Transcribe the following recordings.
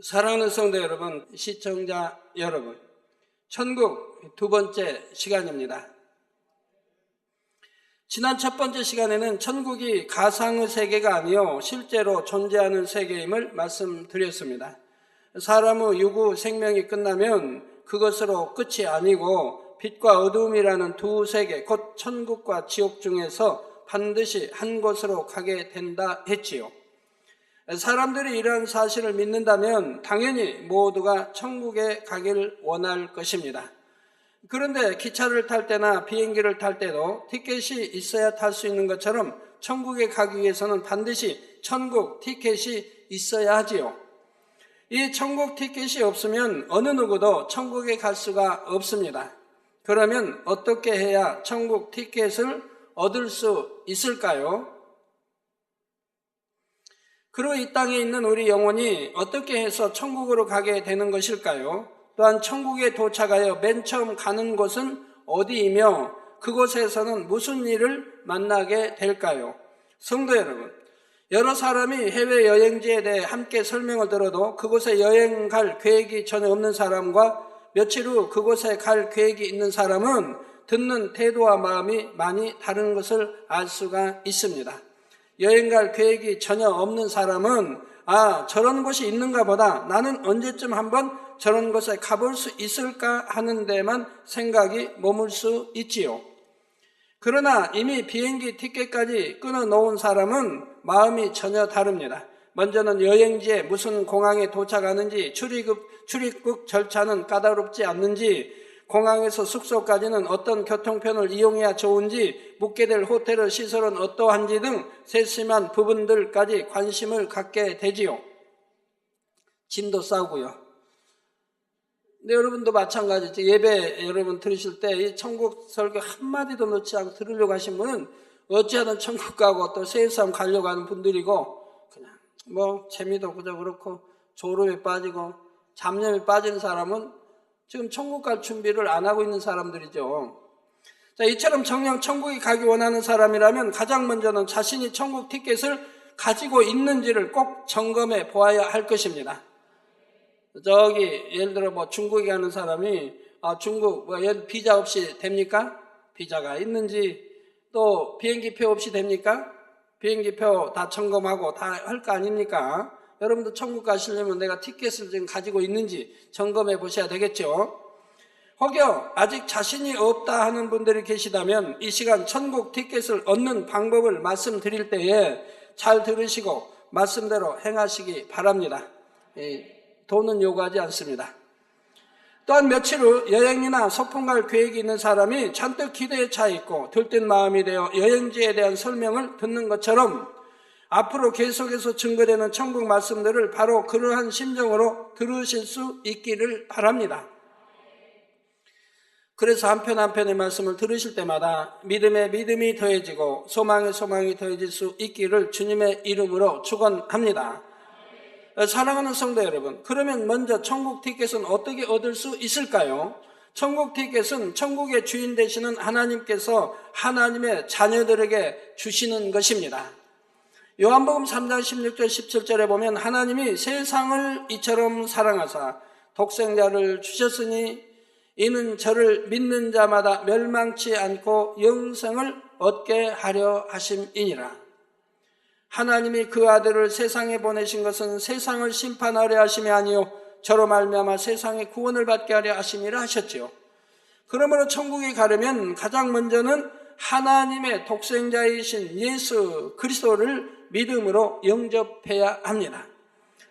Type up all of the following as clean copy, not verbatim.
사랑하는 성도 여러분, 시청자 여러분, 천국 두 번째 시간입니다. 지난 첫 번째 시간에는 천국이 가상의 세계가 아니요 실제로 존재하는 세계임을 말씀드렸습니다. 사람의 유구 생명이 끝나면 그것으로 끝이 아니고 빛과 어두움이라는 두 세계, 곧 천국과 지옥 중에서 반드시 한 곳으로 가게 된다 했지요. 사람들이 이러한 사실을 믿는다면 당연히 모두가 천국에 가길 원할 것입니다. 그런데 기차를 탈 때나 비행기를 탈 때도 티켓이 있어야 탈 수 있는 것처럼 천국에 가기 위해서는 반드시 천국 티켓이 있어야 하지요. 이 천국 티켓이 없으면 어느 누구도 천국에 갈 수가 없습니다. 그러면 어떻게 해야 천국 티켓을 얻을 수 있을까요? 그리고 이 땅에 있는 우리 영혼이 어떻게 해서 천국으로 가게 되는 것일까요? 또한 천국에 도착하여 맨 처음 가는 곳은 어디이며 그곳에서는 무슨 일을 만나게 될까요? 성도 여러분, 여러 사람이 해외여행지에 대해 함께 설명을 들어도 그곳에 여행 갈 계획이 전혀 없는 사람과 며칠 후 그곳에 갈 계획이 있는 사람은 듣는 태도와 마음이 많이 다른 것을 알 수가 있습니다. 여행 갈 계획이 전혀 없는 사람은 저런 곳이 있는가 보다, 나는 언제쯤 한번 저런 곳에 가볼 수 있을까 하는 데만 생각이 머물 수 있지요. 그러나 이미 비행기 티켓까지 끊어놓은 사람은 마음이 전혀 다릅니다. 먼저는 여행지에 무슨 공항에 도착하는지, 출입국 절차는 까다롭지 않는지, 공항에서 숙소까지는 어떤 교통편을 이용해야 좋은지, 묵게 될 호텔의 시설은 어떠한지 등 세심한 부분들까지 관심을 갖게 되지요. 짐도 싸고요. 근데 여러분도 마찬가지죠. 예배 여러분 들으실 때 이 천국 설교 한마디도 넣지 않고 들으려고 하신 분은 어찌하든 천국 가고 또 세상 가려고 하는 분들이고, 그냥 재미도 그저 그렇고 졸음에 빠지고 잡념에 빠지는 사람은 지금 천국 갈 준비를 안 하고 있는 사람들이죠. 자, 이처럼 정녕 천국에 가기 원하는 사람이라면 가장 먼저는 자신이 천국 티켓을 가지고 있는지를 꼭 점검해 보아야 할 것입니다. 예를 들어 중국에 가는 사람이 중국 비자 없이 됩니까? 비자가 있는지, 또 비행기표 없이 됩니까? 비행기표 다 점검하고 다 할 거 아닙니까? 여러분도 천국 가시려면 내가 티켓을 지금 가지고 있는지 점검해 보셔야 되겠죠. 혹여 아직 자신이 없다 하는 분들이 계시다면 이 시간 천국 티켓을 얻는 방법을 말씀드릴 때에 잘 들으시고 말씀대로 행하시기 바랍니다. 돈은 요구하지 않습니다. 또한 며칠 후 여행이나 소풍 갈 계획이 있는 사람이 잔뜩 기대에 차 있고 들뜬 마음이 되어 여행지에 대한 설명을 듣는 것처럼 앞으로 계속해서 증거되는 천국 말씀들을 바로 그러한 심정으로 들으실 수 있기를 바랍니다. 그래서 한 편 한 편의 말씀을 들으실 때마다 믿음에 믿음이 더해지고 소망에 소망이 더해질 수 있기를 주님의 이름으로 축원합니다. 사랑하는 성도 여러분, 그러면 먼저 천국 티켓은 어떻게 얻을 수 있을까요? 천국 티켓은 천국의 주인 되시는 하나님께서 하나님의 자녀들에게 주시는 것입니다. 요한복음 3장 16절 17절에 보면 하나님이 세상을 이처럼 사랑하사 독생자를 주셨으니 이는 저를 믿는 자마다 멸망치 않고 영생을 얻게 하려 하심이니라. 하나님이 그 아들을 세상에 보내신 것은 세상을 심판하려 하심이 아니요 저로 말미암아 세상의 구원을 받게 하려 하심이라 하셨지요. 그러므로 천국에 가려면 가장 먼저는 하나님의 독생자이신 예수 그리스도를 믿음으로 영접해야 합니다.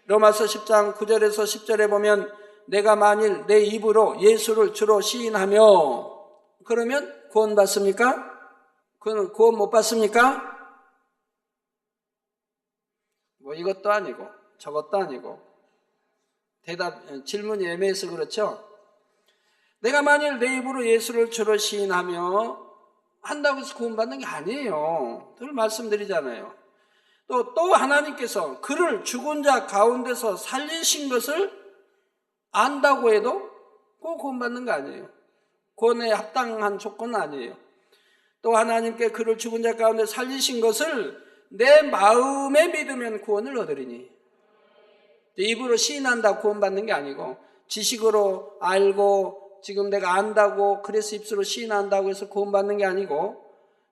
로마서 10장 9절에서 10절에 보면 내가 만일 내 입으로 예수를 주로 시인하며, 그러면 구원 받습니까? 그는 구원 못 받습니까? 이것도 아니고 저것도 아니고 질문이 애매해서 그렇죠. 내가 만일 내 입으로 예수를 주로 시인하며 한다고 해서 구원받는 게 아니에요. 늘 말씀드리잖아요. 또 하나님께서 그를 죽은 자 가운데서 살리신 것을 안다고 해도 꼭 구원받는 거 아니에요. 구원에 합당한 조건은 아니에요. 또 하나님께 그를 죽은 자 가운데 살리신 것을 내 마음에 믿으면 구원을 얻으리니. 입으로 시인한다고 구원받는 게 아니고 지식으로 알고 지금 내가 안다고 그래서 입술로 시인한다고 해서 구원받는 게 아니고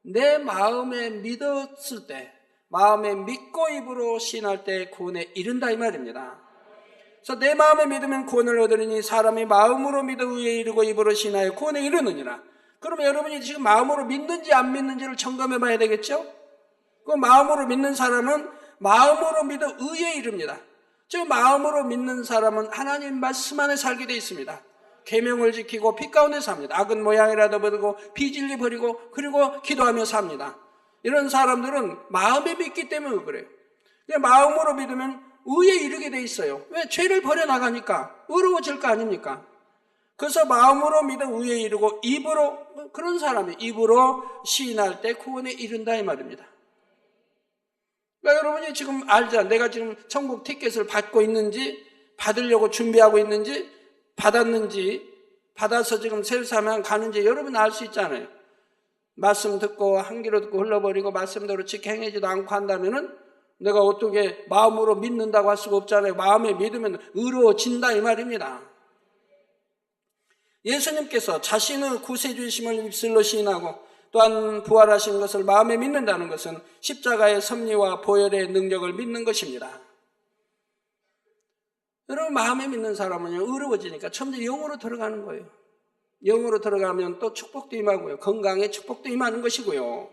내 마음에 믿었을 때, 마음에 믿고 입으로 시인할 때 구원에 이른다 이 말입니다. 그래서 내 마음에 믿으면 구원을 얻으리니 사람이 마음으로 믿어 의에 이르고 입으로 시인하여 구원에 이르느니라. 그러면 여러분이 지금 마음으로 믿는지 안 믿는지를 점검해 봐야 되겠죠? 그 마음으로 믿는 사람은 마음으로 믿어 의에 이릅니다. 즉 마음으로 믿는 사람은 하나님 말씀 안에 살게 되어 있습니다. 계명을 지키고 빛 가운데 삽니다. 악은 모양이라도 버리고 비진리 버리고 그리고 기도하며 삽니다. 이런 사람들은 마음에 믿기 때문에 그래요. 마음으로 믿으면 의에 이르게 돼 있어요. 왜? 죄를 버려나가니까 의로워질 거 아닙니까? 그래서 마음으로 믿어 의에 이르고 입으로, 그런 사람이 입으로 시인할 때 구원에 이른다 이 말입니다. 그러니까 여러분이 지금 알자. 내가 지금 천국 티켓을 받고 있는지, 받으려고 준비하고 있는지, 받았는지, 받아서 지금 세례사면 가는지 여러분 알 수 있잖아요. 말씀 듣고 한 귀로 듣고 흘러버리고 말씀대로 지켜 행하지도 않고 한다면은 내가 어떻게 마음으로 믿는다고 할 수가 없잖아요. 마음에 믿으면 의로워진다 이 말입니다. 예수님께서 자신의 구세주이심을 입술로 시인하고 또한 부활하신 것을 마음에 믿는다는 것은 십자가의 섭리와 보혈의 능력을 믿는 것입니다. 여러분 마음에 믿는 사람은요 의로워지니까 점점 영으로 들어가는 거예요. 영으로 들어가면 또 축복도 임하고요. 건강에 축복도 임하는 것이고요.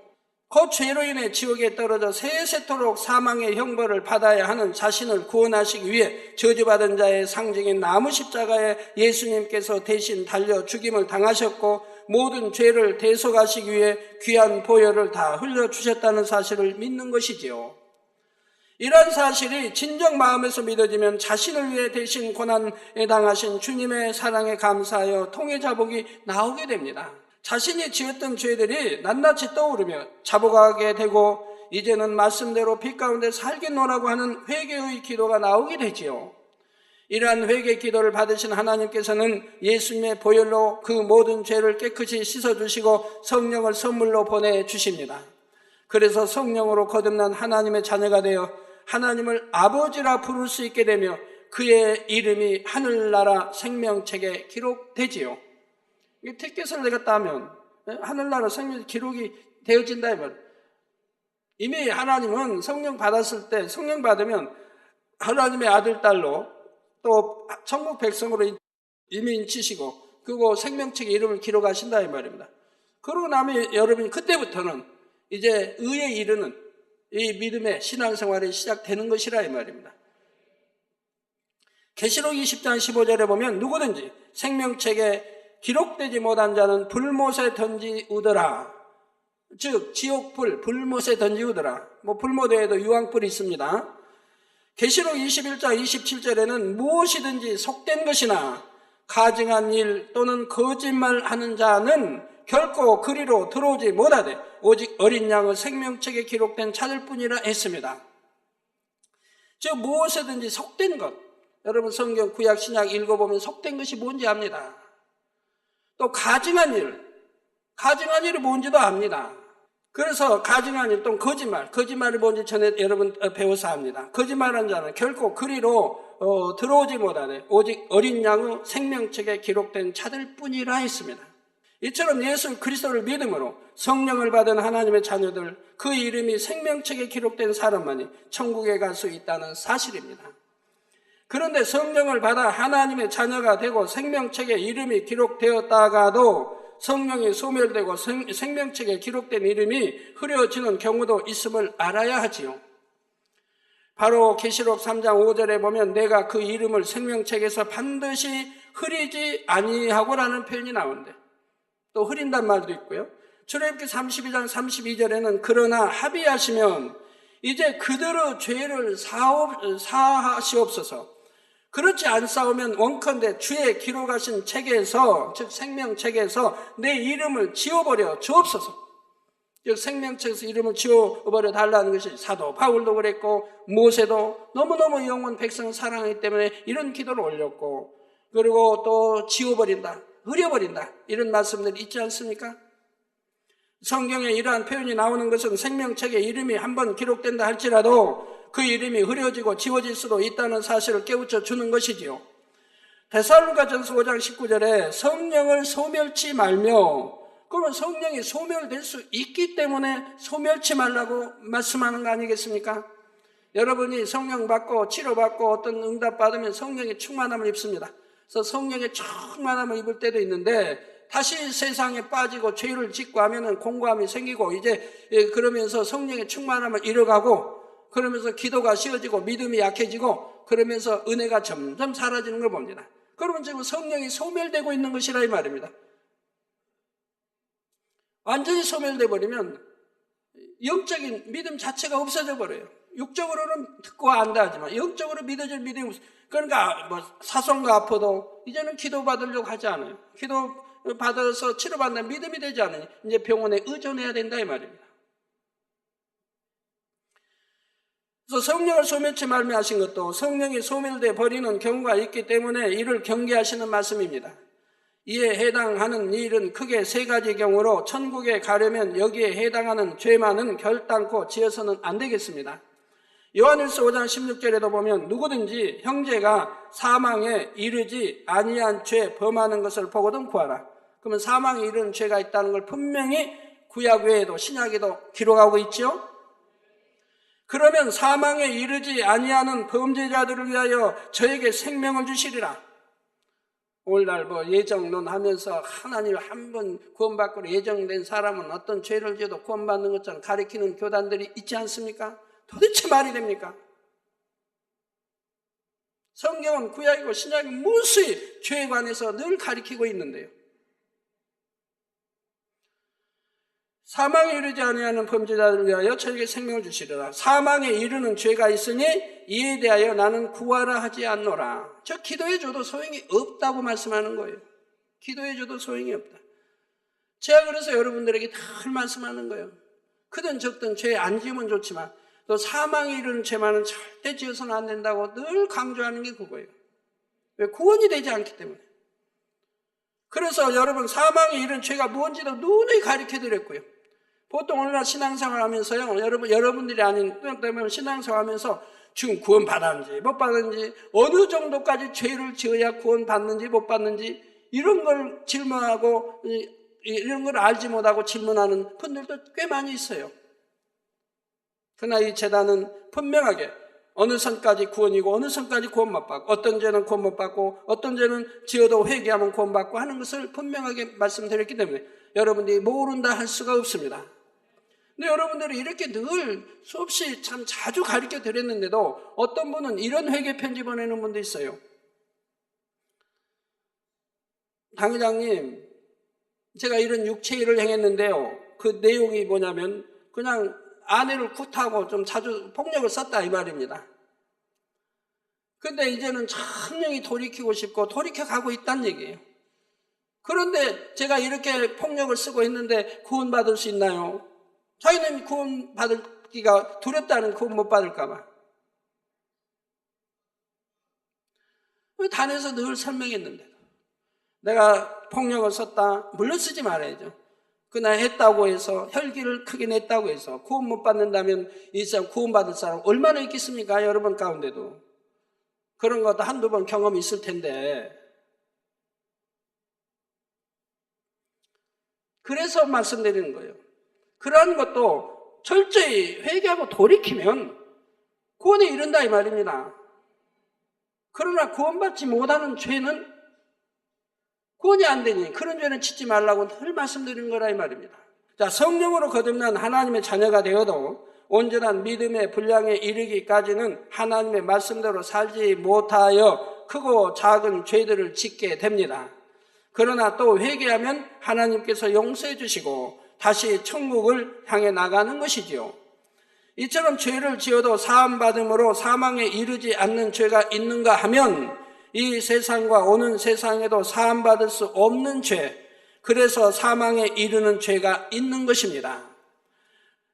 그 죄로 인해 지옥에 떨어져 세세토록 사망의 형벌을 받아야 하는 자신을 구원하시기 위해 저주받은 자의 상징인 나무 십자가에 예수님께서 대신 달려 죽임을 당하셨고 모든 죄를 대속하시기 위해 귀한 보혈을 다 흘려주셨다는 사실을 믿는 것이지요. 이런 사실이 진정 마음에서 믿어지면 자신을 위해 대신 고난에 당하신 주님의 사랑에 감사하여 통해 자복이 나오게 됩니다. 자신이 지었던 죄들이 낱낱이 떠오르며 자복하게 되고 이제는 말씀대로 빛 가운데 살겠노라고 하는 회개의 기도가 나오게 되지요. 이러한 회개 기도를 받으신 하나님께서는 예수님의 보혈로 그 모든 죄를 깨끗이 씻어주시고 성령을 선물로 보내주십니다. 그래서 성령으로 거듭난 하나님의 자녀가 되어 하나님을 아버지라 부를 수 있게 되며 그의 이름이 하늘나라 생명책에 기록되지요. 이 티켓을 내가 따면 하늘나라 생명 기록이 되어진다 이 말. 이미 하나님은 성령 받았을 때 성령 받으면 하나님의 아들 딸로 또 천국 백성으로 이미 인치시고 그리고 생명책에 이름을 기록하신다 이 말입니다. 그러고 나면 여러분이 그때부터는 이제 의에 이르는 이 믿음의 신앙생활이 시작되는 것이라 이 말입니다. 계시록 20장 15절에 보면 누구든지 생명책에 기록되지 못한 자는 불못에 던지우더라. 즉 지옥불, 불못에 던지우더라. 불못 외에도 유황불이 있습니다. 계시록 21장 27절에는 무엇이든지 속된 것이나 가증한 일 또는 거짓말하는 자는 결코 그리로 들어오지 못하되 오직 어린 양의 생명책에 기록된 자들 뿐이라 했습니다. 즉 무엇이든지 속된 것. 여러분 성경 구약 신약 읽어보면 속된 것이 뭔지 압니다. 또 가증한 일이 뭔지도 압니다. 그래서 가증한 일 또는 거짓말이 뭔지 전에 여러분 배워서 압니다. 거짓말한 자는 결코 그리로 들어오지 못하되 오직 어린 양의 생명책에 기록된 자들 뿐이라 했습니다. 이처럼 예수 그리스도를 믿음으로 성령을 받은 하나님의 자녀들, 그 이름이 생명책에 기록된 사람만이 천국에 갈 수 있다는 사실입니다. 그런데 성령을 받아 하나님의 자녀가 되고 생명책에 이름이 기록되었다가도 성령이 소멸되고 생명책에 기록된 이름이 흐려지는 경우도 있음을 알아야 하지요. 바로 계시록 3장 5절에 보면 내가 그 이름을 생명책에서 반드시 흐리지 아니하고라는 표현이 나오는데 또 흐린단 말도 있고요. 출애굽기 32장 32절에는 그러나 합의하시면 이제 그들의 죄를 사하시옵소서. 그렇지 않사오면 원컨대 주의 기록하신 책에서 즉 생명책에서 내 이름을 지워버려 주옵소서. 즉 생명책에서 이름을 지워버려 달라는 것이 사도 바울도 그랬고 모세도 너무너무 영원 백성을 사랑하기 때문에 이런 기도를 올렸고 그리고 또 지워버린다, 흐려버린다 이런 말씀들이 있지 않습니까? 성경에 이러한 표현이 나오는 것은 생명책에 이름이 한번 기록된다 할지라도 그 이름이 흐려지고 지워질 수도 있다는 사실을 깨우쳐 주는 것이지요. 데살로니가전서 5장 19절에 성령을 소멸치 말며, 그러면 성령이 소멸될 수 있기 때문에 소멸치 말라고 말씀하는 거 아니겠습니까? 여러분이 성령 받고 치료받고 어떤 응답 받으면 성령의 충만함을 입습니다. 그래서 성령의 충만함을 입을 때도 있는데 다시 세상에 빠지고 죄를 짓고 하면은 공고함이 생기고 이제 그러면서 성령의 충만함을 잃어가고 그러면서 기도가 쉬워지고 믿음이 약해지고 그러면서 은혜가 점점 사라지는 걸 봅니다. 그러면 지금 성령이 소멸되고 있는 것이라 이 말입니다. 완전히 소멸돼 버리면 영적인 믿음 자체가 없어져 버려요. 육적으로는 듣고 안다 하지만 영적으로 믿어질 믿음이 없어요. 그러니까 뭐 사손과 아파도 이제는 기도 받으려고 하지 않아요. 기도 받아서 치료받는 믿음이 되지 않으니 이제 병원에 의존해야 된다 이 말입니다. 그래서 성령을 소멸치 말며 하신 것도 성령이 소멸돼 버리는 경우가 있기 때문에 이를 경계하시는 말씀입니다. 이에 해당하는 일은 크게 세 가지 경우로 천국에 가려면 여기에 해당하는 죄만은 결단코 지어서는 안 되겠습니다. 요한일서 5장 16절에도 보면 누구든지 형제가 사망에 이르지 아니한 죄 범하는 것을 보거든 구하라. 그러면 사망에 이르는 죄가 있다는 걸 분명히 구약 외에도 신약에도 기록하고 있죠. 그러면 사망에 이르지 아니하는 범죄자들을 위하여 저에게 생명을 주시리라. 오늘날 뭐 예정론 하면서 하나님 한 번 구원받고 예정된 사람은 어떤 죄를 지어도 구원받는 것처럼 가리키는 교단들이 있지 않습니까? 도대체 말이 됩니까? 성경은 구약이고 신약이 무수히 죄에 관해서 늘 가리키고 있는데요. 사망에 이르지 아니하는 범죄자들을 위하여 저에게 생명을 주시리라. 사망에 이르는 죄가 있으니 이에 대하여 나는 구하라 하지 않노라. 저 기도해줘도 소용이 없다고 말씀하는 거예요. 기도해줘도 소용이 없다. 제가 그래서 여러분들에게 늘 말씀하는 거예요. 크든 적든 죄 안 지으면 좋지만 또 사망에 이르는 죄만은 절대 지어서는 안 된다고 늘 강조하는 게 그거예요. 왜? 구원이 되지 않기 때문에. 그래서 여러분 사망에 이르는 죄가 무엇인지도 누누이 가르쳐 드렸고요. 보통 오늘날 신앙생활 하면서요, 여러분들이 아닌 때문에 신앙생활 하면서 지금 구원 받았는지 못 받았는지 어느 정도까지 죄를 지어야 구원 받는지 못 받는지 이런 걸 질문하고 이런 걸 알지 못하고 질문하는 분들도 꽤 많이 있어요. 그러나 이 제단은 분명하게 어느 선까지 구원이고 어느 선까지 구원 못 받고 어떤 죄는 구원 못 받고 어떤 죄는 지어도 회개하면 구원 받고 하는 것을 분명하게 말씀드렸기 때문에 여러분들이 모른다 할 수가 없습니다. 근데 여러분들이 이렇게 늘 수없이 참 자주 가르쳐 드렸는데도 어떤 분은 이런 회개 편지 보내는 분도 있어요. 당 회장님, 제가 이런 육체 일을 행했는데요. 그 내용이 뭐냐면 그냥 아내를 굿하고 좀 자주 폭력을 썼다 이 말입니다. 근데 이제는 천명히 돌이키고 싶고 돌이켜가고 있다는 얘기예요. 그런데 제가 이렇게 폭력을 쓰고 있는데 구원받을 수 있나요? 자기는 구원받기가 두렵다는 구원 못 받을까 봐. 단에서 늘 설명했는데 내가 폭력을 썼다. 물론 쓰지 말아야죠. 그날 했다고 해서 혈기를 크게 냈다고 해서 구원 못 받는다면 이 사람 구원받을 사람 얼마나 있겠습니까? 여러분 가운데도. 그런 것도 한두 번 경험이 있을 텐데. 그래서 말씀드리는 거예요. 그러한 것도 철저히 회개하고 돌이키면 구원에 이른다 이 말입니다. 그러나 구원받지 못하는 죄는 구원이 안 되니 그런 죄는 짓지 말라고 늘 말씀드리는 거라 이 말입니다. 자, 성령으로 거듭난 하나님의 자녀가 되어도 온전한 믿음의 분량에 이르기까지는 하나님의 말씀대로 살지 못하여 크고 작은 죄들을 짓게 됩니다. 그러나 또 회개하면 하나님께서 용서해 주시고 다시 천국을 향해 나가는 것이지요. 이처럼 죄를 지어도 사함받음으로 사망에 이르지 않는 죄가 있는가 하면 이 세상과 오는 세상에도 사함받을 수 없는 죄, 그래서 사망에 이르는 죄가 있는 것입니다.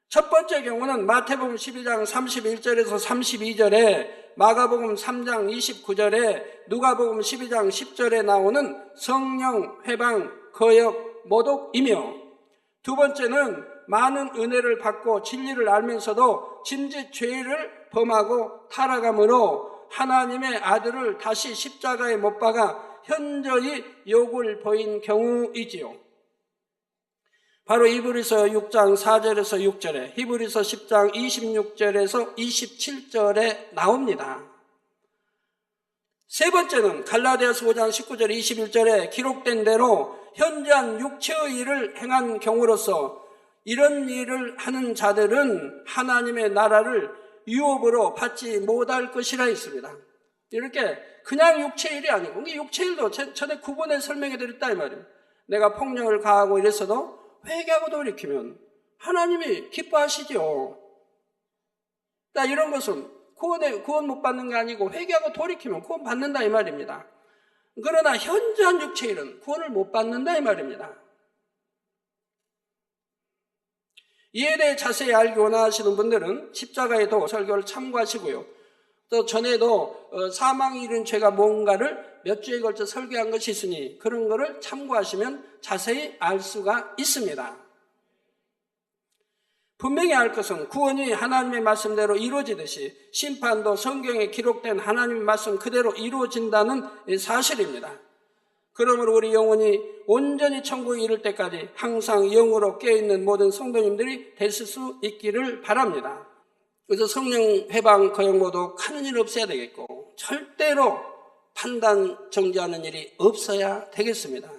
첫 번째 경우는 마태복음 12장 31절에서 32절에 마가복음 3장 29절에 누가복음 12장 10절에 나오는 성령 회방, 거역, 모독이며 두 번째는 많은 은혜를 받고 진리를 알면서도 짐짓 죄를 범하고 타락함으로 하나님의 아들을 다시 십자가에 못 박아 현저히 욕을 보인 경우이지요. 바로 히브리서 6장 4절에서 6절에, 히브리서 10장 26절에서 27절에 나옵니다. 세 번째는 갈라디아서 5장 19절 21절에 기록된 대로 현저한 육체의 일을 행한 경우로서 이런 일을 하는 자들은 하나님의 나라를 유업으로 받지 못할 것이라 했습니다. 이렇게 그냥 육체일이 아니고, 육체일도 전에 구분해 설명해 드렸다 이 말이에요. 내가 폭력을 가하고 이랬어도 회개하고 돌이키면 하나님이 기뻐하시죠. 이런 것은 구원 못 받는 게 아니고 회개하고 돌이키면 구원 받는다 이 말입니다. 그러나 현저한 육체일은 구원을 못 받는다 이 말입니다. 이에 대해 자세히 알기 원하시는 분들은 십자가의 도 설교를 참고하시고요. 또 전에도 사망이 이른 죄가 뭔가를 몇 주에 걸쳐 설교한 것이 있으니 그런 거를 참고하시면 자세히 알 수가 있습니다. 분명히 알 것은 구원이 하나님의 말씀대로 이루어지듯이 심판도 성경에 기록된 하나님의 말씀 그대로 이루어진다는 사실입니다. 그러므로 우리 영혼이 온전히 천국에 이를 때까지 항상 영으로 깨어있는 모든 성도님들이 되실 수 있기를 바랍니다. 그래서 성령 회방 거역모독 하는 일 없어야 되겠고 절대로 판단 정지하는 일이 없어야 되겠습니다.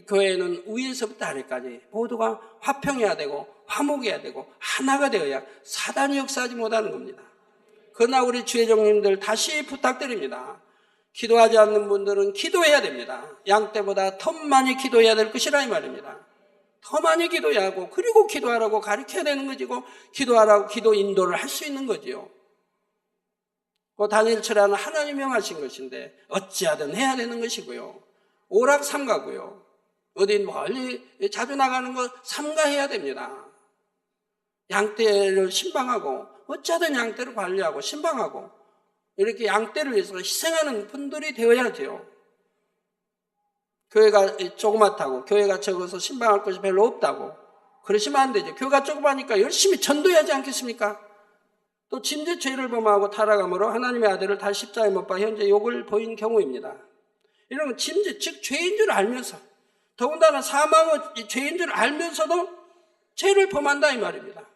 교회는 위에서부터 아래까지 모두가 화평해야 되고 화목해야 되고 하나가 되어야 사단이 역사하지 못하는 겁니다. 그러나 우리 주회장님들 다시 부탁드립니다. 기도하지 않는 분들은 기도해야 됩니다. 양 때보다 더 많이 기도해야 될 것이라 이 말입니다. 더 많이 기도해야 하고 그리고 기도하라고 가르쳐야 되는 것이고 기도하라고 기도 인도를 할 수 있는 거지요. 다니엘처럼 하나님 명하신 것인데 어찌하든 해야 되는 것이고요. 오락삼가고요. 어디 멀리 자주 나가는 거 삼가해야 됩니다. 양떼를 신방하고 어찌하든 양떼를 관리하고 신방하고 이렇게 양떼를 위해서 희생하는 분들이 되어야죠. 교회가 조그맣다고 교회가 적어서 신방할 것이 별로 없다고 그러시면 안 되죠. 교회가 조그마니까 열심히 전도해야지 않겠습니까? 또 짐짓 죄를 범하고 타락함으로 하나님의 아들을 다시 십자가에 못 박아 현재 욕을 보인 경우입니다. 이런 건 짐짓, 즉 죄인 줄 알면서 더군다나 사망의 죄인 줄 알면서도 죄를 범한다 이 말입니다.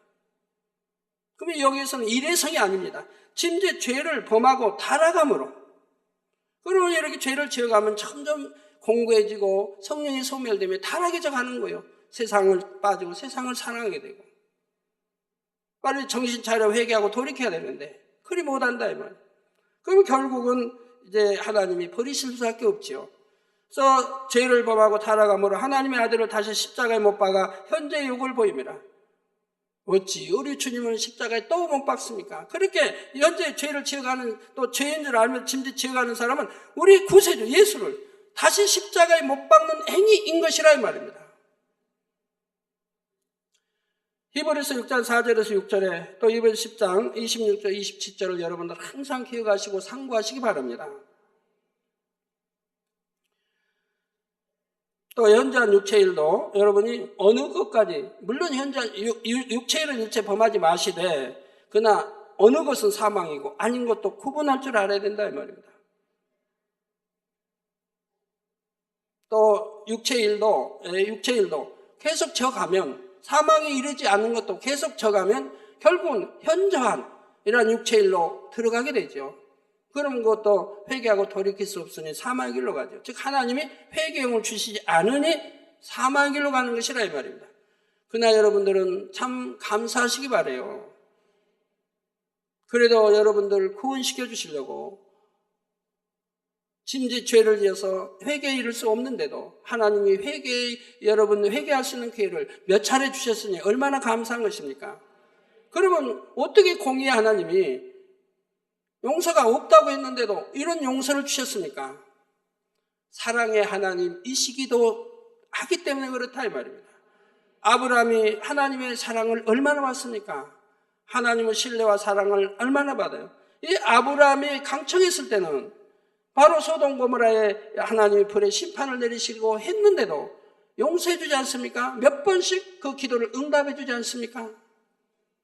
그러면 여기에서는 일회성이 아닙니다. 짐짓 죄를 범하고 타락함으로 그러면 이렇게 죄를 지어가면 점점 공고해지고 성령이 소멸되면 타락해져 가는 거예요. 세상을 빠지고 세상을 사랑하게 되고 빨리 정신 차려 회개하고 돌이켜야 되는데 그리 못한다 이 말. 그러면 결국은 이제 하나님이 버리실 수밖에 없지요. 그래서 죄를 범하고 타락함으로 하나님의 아들을 다시 십자가에 못 박아 현재 욕을 보입니다. 어찌 우리 주님은 십자가에 또 못 박습니까? 그렇게 현재 죄를 지어가는 또 죄인 줄 알면 짐짓 지어가는 사람은 우리 구세주 예수를 다시 십자가에 못 박는 행위인 것이라 이 말입니다. 히브리서 6장 4절에서 6절에 또 히브리서 10장 26절 27절을 여러분들 항상 기억하시고 상고하시기 바랍니다. 또 현저한 육체일도 여러분이 어느 것까지 물론 현저한 육체일은 일체 범하지 마시되 그러나 어느 것은 사망이고 아닌 것도 구분할 줄 알아야 된다 이 말입니다. 또 육체일도 계속 져가면 사망에 이르지 않는 것도 계속 져가면 결국은 현저한 이러한 육체일로 들어가게 되죠. 그런 것도 회개하고 돌이킬 수 없으니 사망의 길로 가죠. 즉 하나님이 회개용을 주시지 않으니 사망의 길로 가는 것이라 이 말입니다. 그러나 여러분들은 참 감사하시기 바라요. 그래도 여러분들 구원시켜 주시려고 짐짓 죄를 지어서 회개에 이를 수 없는데도 하나님이 여러분 회개할 수 있는 기회를 몇 차례 주셨으니 얼마나 감사한 것입니까? 그러면 어떻게 공의의 하나님이 용서가 없다고 했는데도 이런 용서를 주셨습니까? 사랑의 하나님이시기도 하기 때문에 그렇다 이 말입니다. 아브라함이 하나님의 사랑을 얼마나 받습니까? 하나님의 신뢰와 사랑을 얼마나 받아요? 이 아브라함이 강청했을 때는 바로 소돔 고모라에 하나님이 불의 심판을 내리시고 했는데도 용서해 주지 않습니까? 몇 번씩 그 기도를 응답해 주지 않습니까?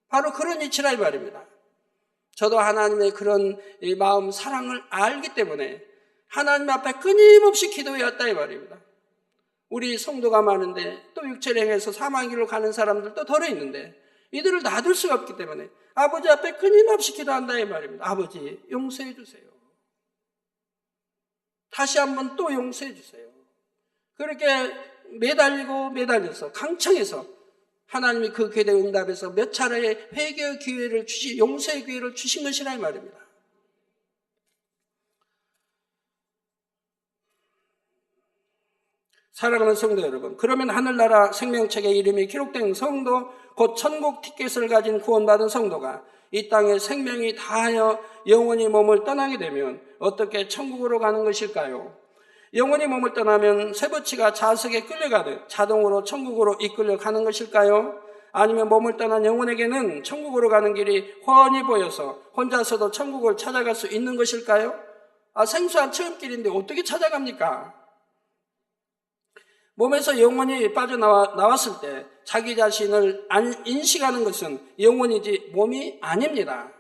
바로 그런 이치라 이 말입니다. 저도 하나님의 그런 이 마음, 사랑을 알기 때문에 하나님 앞에 끊임없이 기도해 왔다 이 말입니다. 우리 성도가 많은데 또 육체를 행해서 사망길로 가는 사람들도 덜어 있는데 이들을 놔둘 수가 없기 때문에 아버지 앞에 끊임없이 기도한다 이 말입니다. 아버지 용서해 주세요. 다시 한번 또 용서해 주세요. 그렇게 매달려서 강청해서 하나님이 그 기도의 응답에서 몇 차례의 회개의 기회를 용서의 기회를 주신 것이라 이 말입니다. 사랑하는 성도 여러분, 그러면 하늘나라 생명책에 이름이 기록된 성도, 곧 천국 티켓을 가진 구원받은 성도가 이 땅에 생명이 다하여 영원히 몸을 떠나게 되면 어떻게 천국으로 가는 것일까요? 영원히 몸을 떠나면 쇠붙이가 자석에 끌려가듯 자동으로 천국으로 이끌려 가는 것일까요? 아니면 몸을 떠난 영혼에게는 천국으로 가는 길이 훤히 보여서 혼자서도 천국을 찾아갈 수 있는 것일까요? 생소한 처음길인데 어떻게 찾아갑니까? 몸에서 영혼이 빠져나왔을 때 자기 자신을 인식하는 것은 영혼이지 몸이 아닙니다.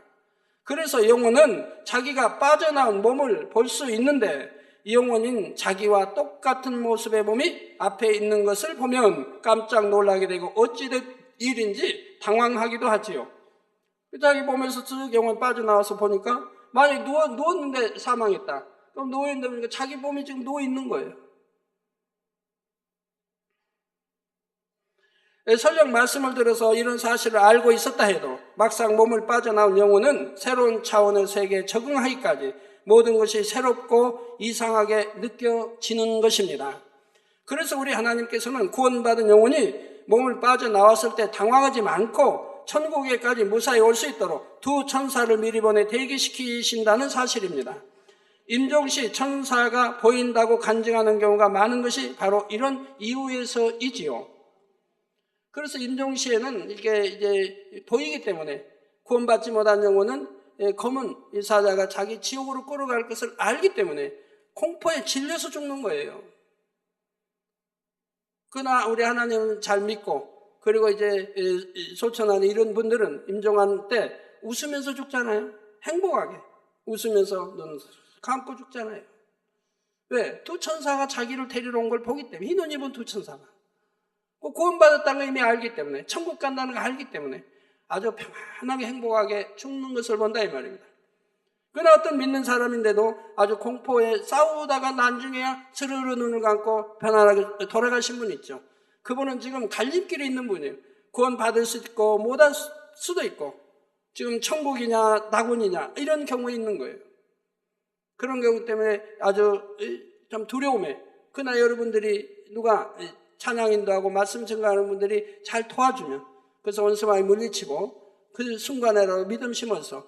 그래서 영혼은 자기가 빠져나온 몸을 볼 수 있는데 영혼인 자기와 똑같은 모습의 몸이 앞에 있는 것을 보면 깜짝 놀라게 되고 어찌된 일인지 당황하기도 하지요. 자기 몸에서 쭉 영혼 빠져나와서 보니까 만약에 누웠는데 사망했다. 그럼 누워있는데 보니까 자기 몸이 지금 누워있는 거예요. 설령 말씀을 들어서 이런 사실을 알고 있었다 해도 막상 몸을 빠져나온 영혼은 새로운 차원의 세계에 적응하기까지 모든 것이 새롭고 이상하게 느껴지는 것입니다. 그래서 우리 하나님께서는 구원받은 영혼이 몸을 빠져나왔을 때 당황하지 않고 천국에까지 무사히 올 수 있도록 두 천사를 미리 보내 대기시키신다는 사실입니다. 임종시 천사가 보인다고 간증하는 경우가 많은 것이 바로 이런 이유에서이지요. 그래서 임종시에는 이게 이제 보이기 때문에 구원받지 못한 영혼은 검은 사자가 자기 지옥으로 끌어갈 것을 알기 때문에 공포에 질려서 죽는 거예요. 그러나 우리 하나님은 잘 믿고 그리고 이제 소천하는 이런 분들은 임종한 때 웃으면서 죽잖아요. 행복하게 웃으면서 눈 감고 죽잖아요. 왜? 두 천사가 자기를 데리러 온 걸 보기 때문에 흰 옷 입은 두 천사가 구원받았다는 걸 이미 알기 때문에 천국 간다는 걸 알기 때문에 아주 편안하게 행복하게 죽는 것을 본다 이 말입니다. 그러나 어떤 믿는 사람인데도 아주 공포에 싸우다가 나중에야 스르르 눈을 감고 편안하게 돌아가신 분 있죠. 그분은 지금 갈림길에 있는 분이에요. 구원 받을 수 있고 못할 수도 있고 지금 천국이냐 낙원이냐 이런 경우에 있는 거예요. 그런 경우 때문에 아주 좀 두려움에 그러나 여러분들이 누가 찬양 인도하고 말씀 증거하는 분들이 잘 도와주면 그래서 원수마귀 물리치고 그 순간에라도 믿음 심어서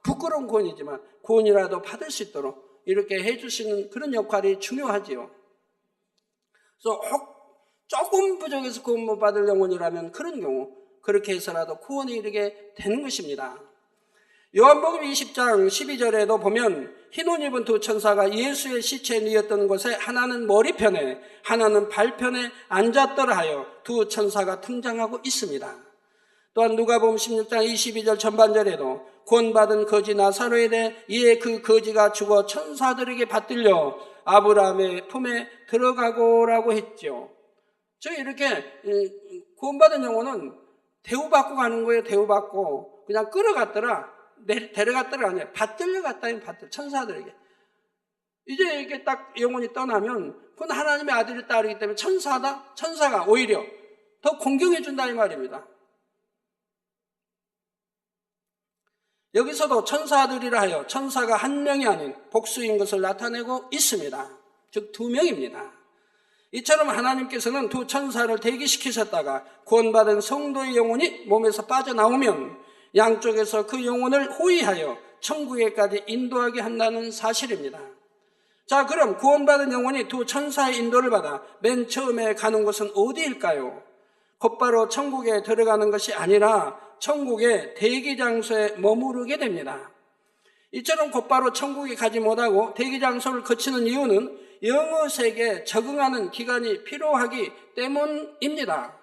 부끄러운 구원이지만 구원이라도 받을 수 있도록 이렇게 해주시는 그런 역할이 중요하지요. 그래서 조금 부족해서 구원 못 받을 영혼이라면 그런 경우 그렇게 해서라도 구원에 이르게 되는 것입니다. 요한복음 20장 12절에도 보면 흰 옷 입은 두 천사가 예수의 시체에 누웠던 곳에 하나는 머리편에 하나는 발편에 앉았더라 하여 두 천사가 등장하고 있습니다. 또한 누가복음 16장 22절 전반절에도 구원받은 거지 나사로에 대해 이에 그 거지가 죽어 천사들에게 받들려 아브라함의 품에 들어가고라고 했죠. 저희 이렇게 구원받은 영혼은 대우받고 가는 거예요. 대우받고 그냥 끌어갔더라. 데려갔더라 아니에요. 받들려갔다. 천사들에게. 이제 이렇게 딱 영혼이 떠나면 그건 하나님의 아들이 딸이기 때문에 천사가 오히려 더 공경해 준다 이 말입니다. 여기서도 천사들이라 하여 천사가 한 명이 아닌 복수인 것을 나타내고 있습니다. 즉 두 명입니다. 이처럼 하나님께서는 두 천사를 대기시키셨다가 구원받은 성도의 영혼이 몸에서 빠져나오면 양쪽에서 그 영혼을 호위하여 천국에까지 인도하게 한다는 사실입니다. 자, 그럼 구원받은 영혼이 두 천사의 인도를 받아 맨 처음에 가는 곳은 어디일까요? 곧바로 천국에 들어가는 것이 아니라 천국의 대기장소에 머무르게 됩니다. 이처럼 곧바로 천국에 가지 못하고 대기장소를 거치는 이유는 영의 세계에 적응하는 기간이 필요하기 때문입니다.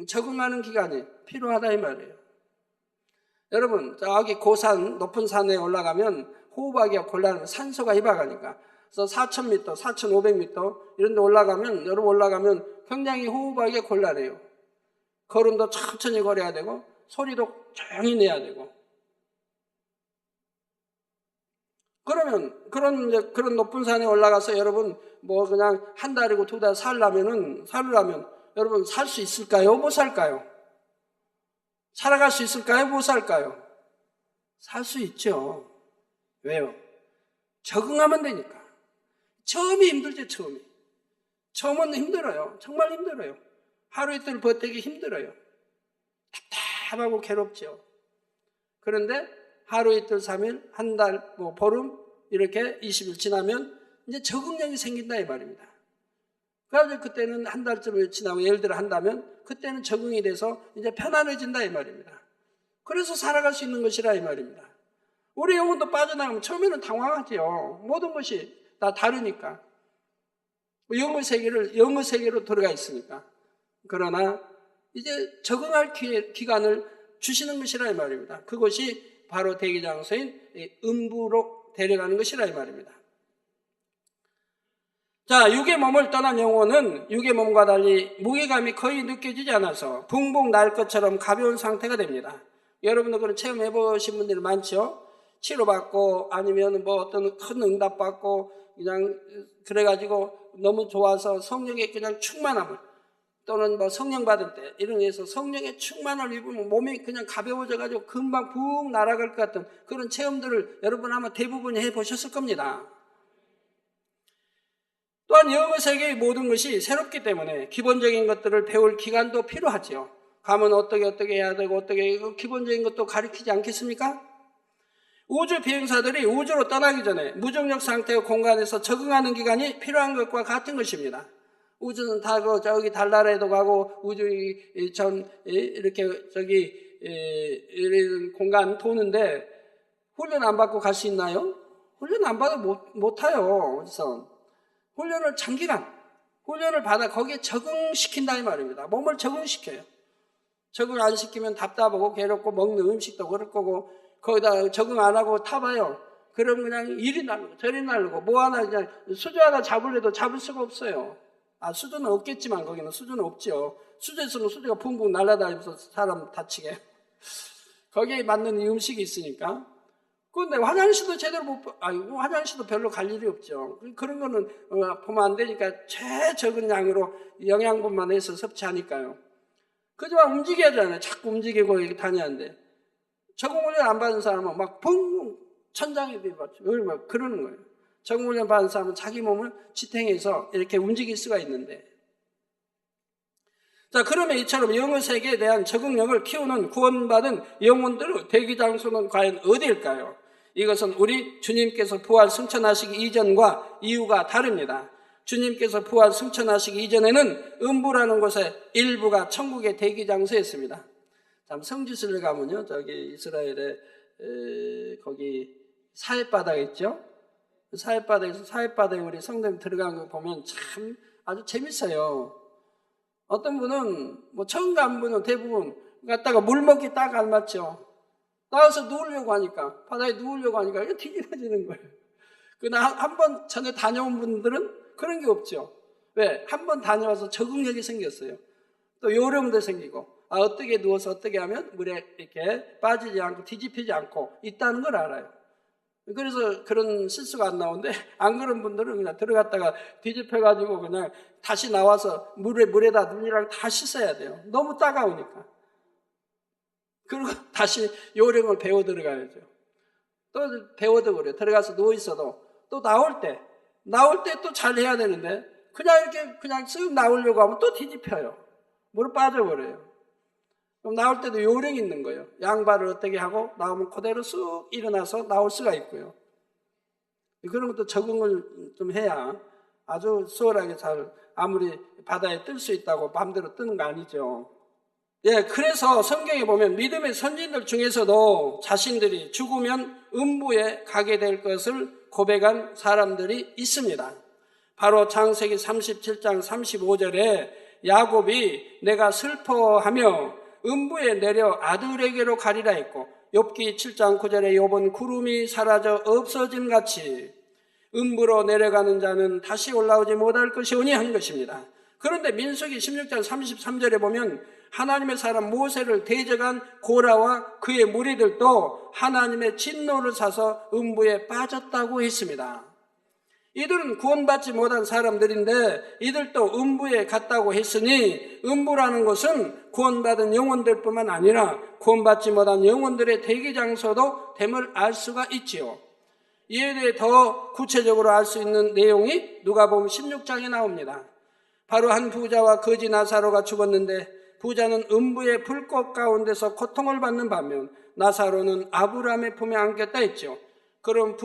적응하는 기간이 필요하다 이 말이에요. 여러분 저기 고산 높은 산에 올라가면 호흡하기가 곤란하면 산소가 희박하니까. 그래서 4,000m, 4,500m 이런 데 올라가면, 여러분 올라가면 굉장히 호흡하기가 곤란해요. 걸음도 천천히 걸어야 되고 소리도 조용히 내야 되고. 그러면 그런 높은 산에 올라가서 여러분 뭐 그냥 한 달이고 두 달 살려면 여러분 살 수 있을까요? 못 살까요? 살아갈 수 있을까요? 못 살까요? 살 수 있죠. 왜요? 적응하면 되니까. 처음이 힘들죠, 처음이. 처음은 힘들어요. 정말 힘들어요. 하루 이틀 버티기 힘들어요. 답답하고 괴롭죠. 그런데 하루 이틀 3일, 한 달, 뭐 보름 이렇게 20일 지나면 이제 적응력이 생긴다 이 말입니다. 그래서 그때는 한 달쯤 지나고 예를 들어 한다면 그때는 적응이 돼서 이제 편안해진다 이 말입니다. 그래서 살아갈 수 있는 것이라 이 말입니다. 우리 영혼도 빠져나가면 처음에는 당황하죠. 모든 것이 다 다르니까. 영의 세계로 들어가 있으니까. 그러나 이제 적응할 기간을 주시는 것이라 이 말입니다. 그것이 바로 대기장소인 음부로 데려가는 것이라 이 말입니다. 자, 육의 몸을 떠난 영혼은 육의 몸과 달리 무게감이 거의 느껴지지 않아서 붕붕 날 것처럼 가벼운 상태가 됩니다. 여러분도 그런 체험해 보신 분들이 많죠? 치료받고 아니면 뭐 어떤 큰 응답 받고 그냥 그래가지고 너무 좋아서 성령의 그냥 충만함을 또는 뭐 성령 받을 때 이런 데서 성령의 충만을 입으면 몸이 그냥 가벼워져가지고 금방 붕 날아갈 것 같은 그런 체험들을 여러분 아마 대부분 해보셨을 겁니다. 또한 영의 세계의 모든 것이 새롭기 때문에 기본적인 것들을 배울 기간도 필요하죠. 가면 어떻게 해야 되고 어떻게 기본적인 것도 가르치지 않겠습니까? 우주 비행사들이 우주로 떠나기 전에 무重력 상태의 공간에서 적응하는 기간이 필요한 것과 같은 것입니다. 우주는 다 저기 달나라에도 가고 우주 이렇게 이런 공간 도는데 훈련 안 받고 갈 수 있나요? 훈련 안 받아도 못 타요. 그래서 훈련을 장기간 훈련을 받아 거기에 적응시킨다 이 말입니다. 몸을 적응시켜요. 적응 안 시키면 답답하고 괴롭고 먹는 음식도 그럴 거고 거기다 적응 안 하고 타봐요. 그럼 그냥 이리 날르고 저리 날르고 뭐 하나 그냥 수저 하나 잡으려도 잡을 수가 없어요. 수저는 없겠지만 거기는 수저는 없죠. 수저에서는 수저가 붕붕 날아다니면서 사람 다치게. 거기에 맞는 음식이 있으니까. 그런데 화장실도 제대로 화장실도 별로 갈 일이 없죠. 그런 거는 보면 안 되니까 최적은 양으로 영양분만 해서 섭취하니까요. 그지만 움직여야 되잖아요. 자꾸 움직이고 이렇게 다니는데. 적응훈련 안 받은 사람은 막 붕 천장에 비박죠. 막 그러는 거예요. 적응훈련 받은 사람은 자기 몸을 지탱해서 이렇게 움직일 수가 있는데. 자, 그러면 이처럼 영의 세계에 대한 적응력을 키우는 구원받은 영혼들의 대기장소는 과연 어디일까요? 이것은 우리 주님께서 부활 승천하시기 이전과 이후가 다릅니다. 주님께서 부활 승천하시기 이전에는 음부라는 곳의 일부가 천국의 대기장소였습니다. 참 성지순례 가면요, 저기 이스라엘에 거기 사햇바다가 있죠. 사햇바다에 우리 성도님 들어간 거 보면 참 아주 재밌어요. 어떤 분은 뭐 처음 간 분은 대부분 갔다가 물 먹기 딱 알맞죠. 나와서 누우려고 하니까 바다에 누우려고 하니까 이거 뒤집어지는 거예요. 그러나 한 번 전에 다녀온 분들은 그런 게 없죠. 왜? 한 번 다녀와서 적응력이 생겼어요. 또 요령도 생기고 어떻게 누워서 어떻게 하면 물에 이렇게 빠지지 않고 뒤집히지 않고 있다는 걸 알아요. 그래서 그런 실수가 안 나오는데 안 그런 분들은 그냥 들어갔다가 뒤집혀가지고 그냥 다시 나와서 물에다 눈이랑 다 씻어야 돼요. 너무 따가우니까. 그리고 다시 요령을 배워 들어가야죠. 또 배워도 그래요. 들어가서 누워 있어도 또 나올 때 또 잘 해야 되는데 그냥 이렇게 그냥 쓱 나오려고 하면 또 뒤집혀요. 물에 빠져버려요. 그럼 나올 때도 요령이 있는 거예요. 양발을 어떻게 하고 나오면 그대로 쑥 일어나서 나올 수가 있고요. 그런 것도 적응을 좀 해야 아주 수월하게 잘 아무리 바다에 뜰 수 있다고 마음대로 뜨는 거 아니죠. 예, 그래서 성경에 보면 믿음의 선진들 중에서도 자신들이 죽으면 음부에 가게 될 것을 고백한 사람들이 있습니다. 바로 창세기 37장 35절에 야곱이 내가 슬퍼하며 음부에 내려 아들에게로 가리라 했고 욥기 7장 9절에 욥은 구름이 사라져 없어진 같이 음부로 내려가는 자는 다시 올라오지 못할 것이오니 한 것입니다. 그런데 민수기 16장 33절에 보면 하나님의 사람 모세를 대적한 고라와 그의 무리들도 하나님의 진노를 사서 음부에 빠졌다고 했습니다. 이들은 구원받지 못한 사람들인데 이들도 음부에 갔다고 했으니 음부라는 것은 구원받은 영혼들 뿐만 아니라 구원받지 못한 영혼들의 대기장소도 됨을 알 수가 있지요. 이에 대해 더 구체적으로 알 수 있는 내용이 누가복음 16장에 나옵니다. 바로 한 부자와 거지 나사로가 죽었는데 부자는 음부의 불꽃 가운데서 고통을 받는 반면 나사로는 아브라함의 품에 안겼다 했죠. 그럼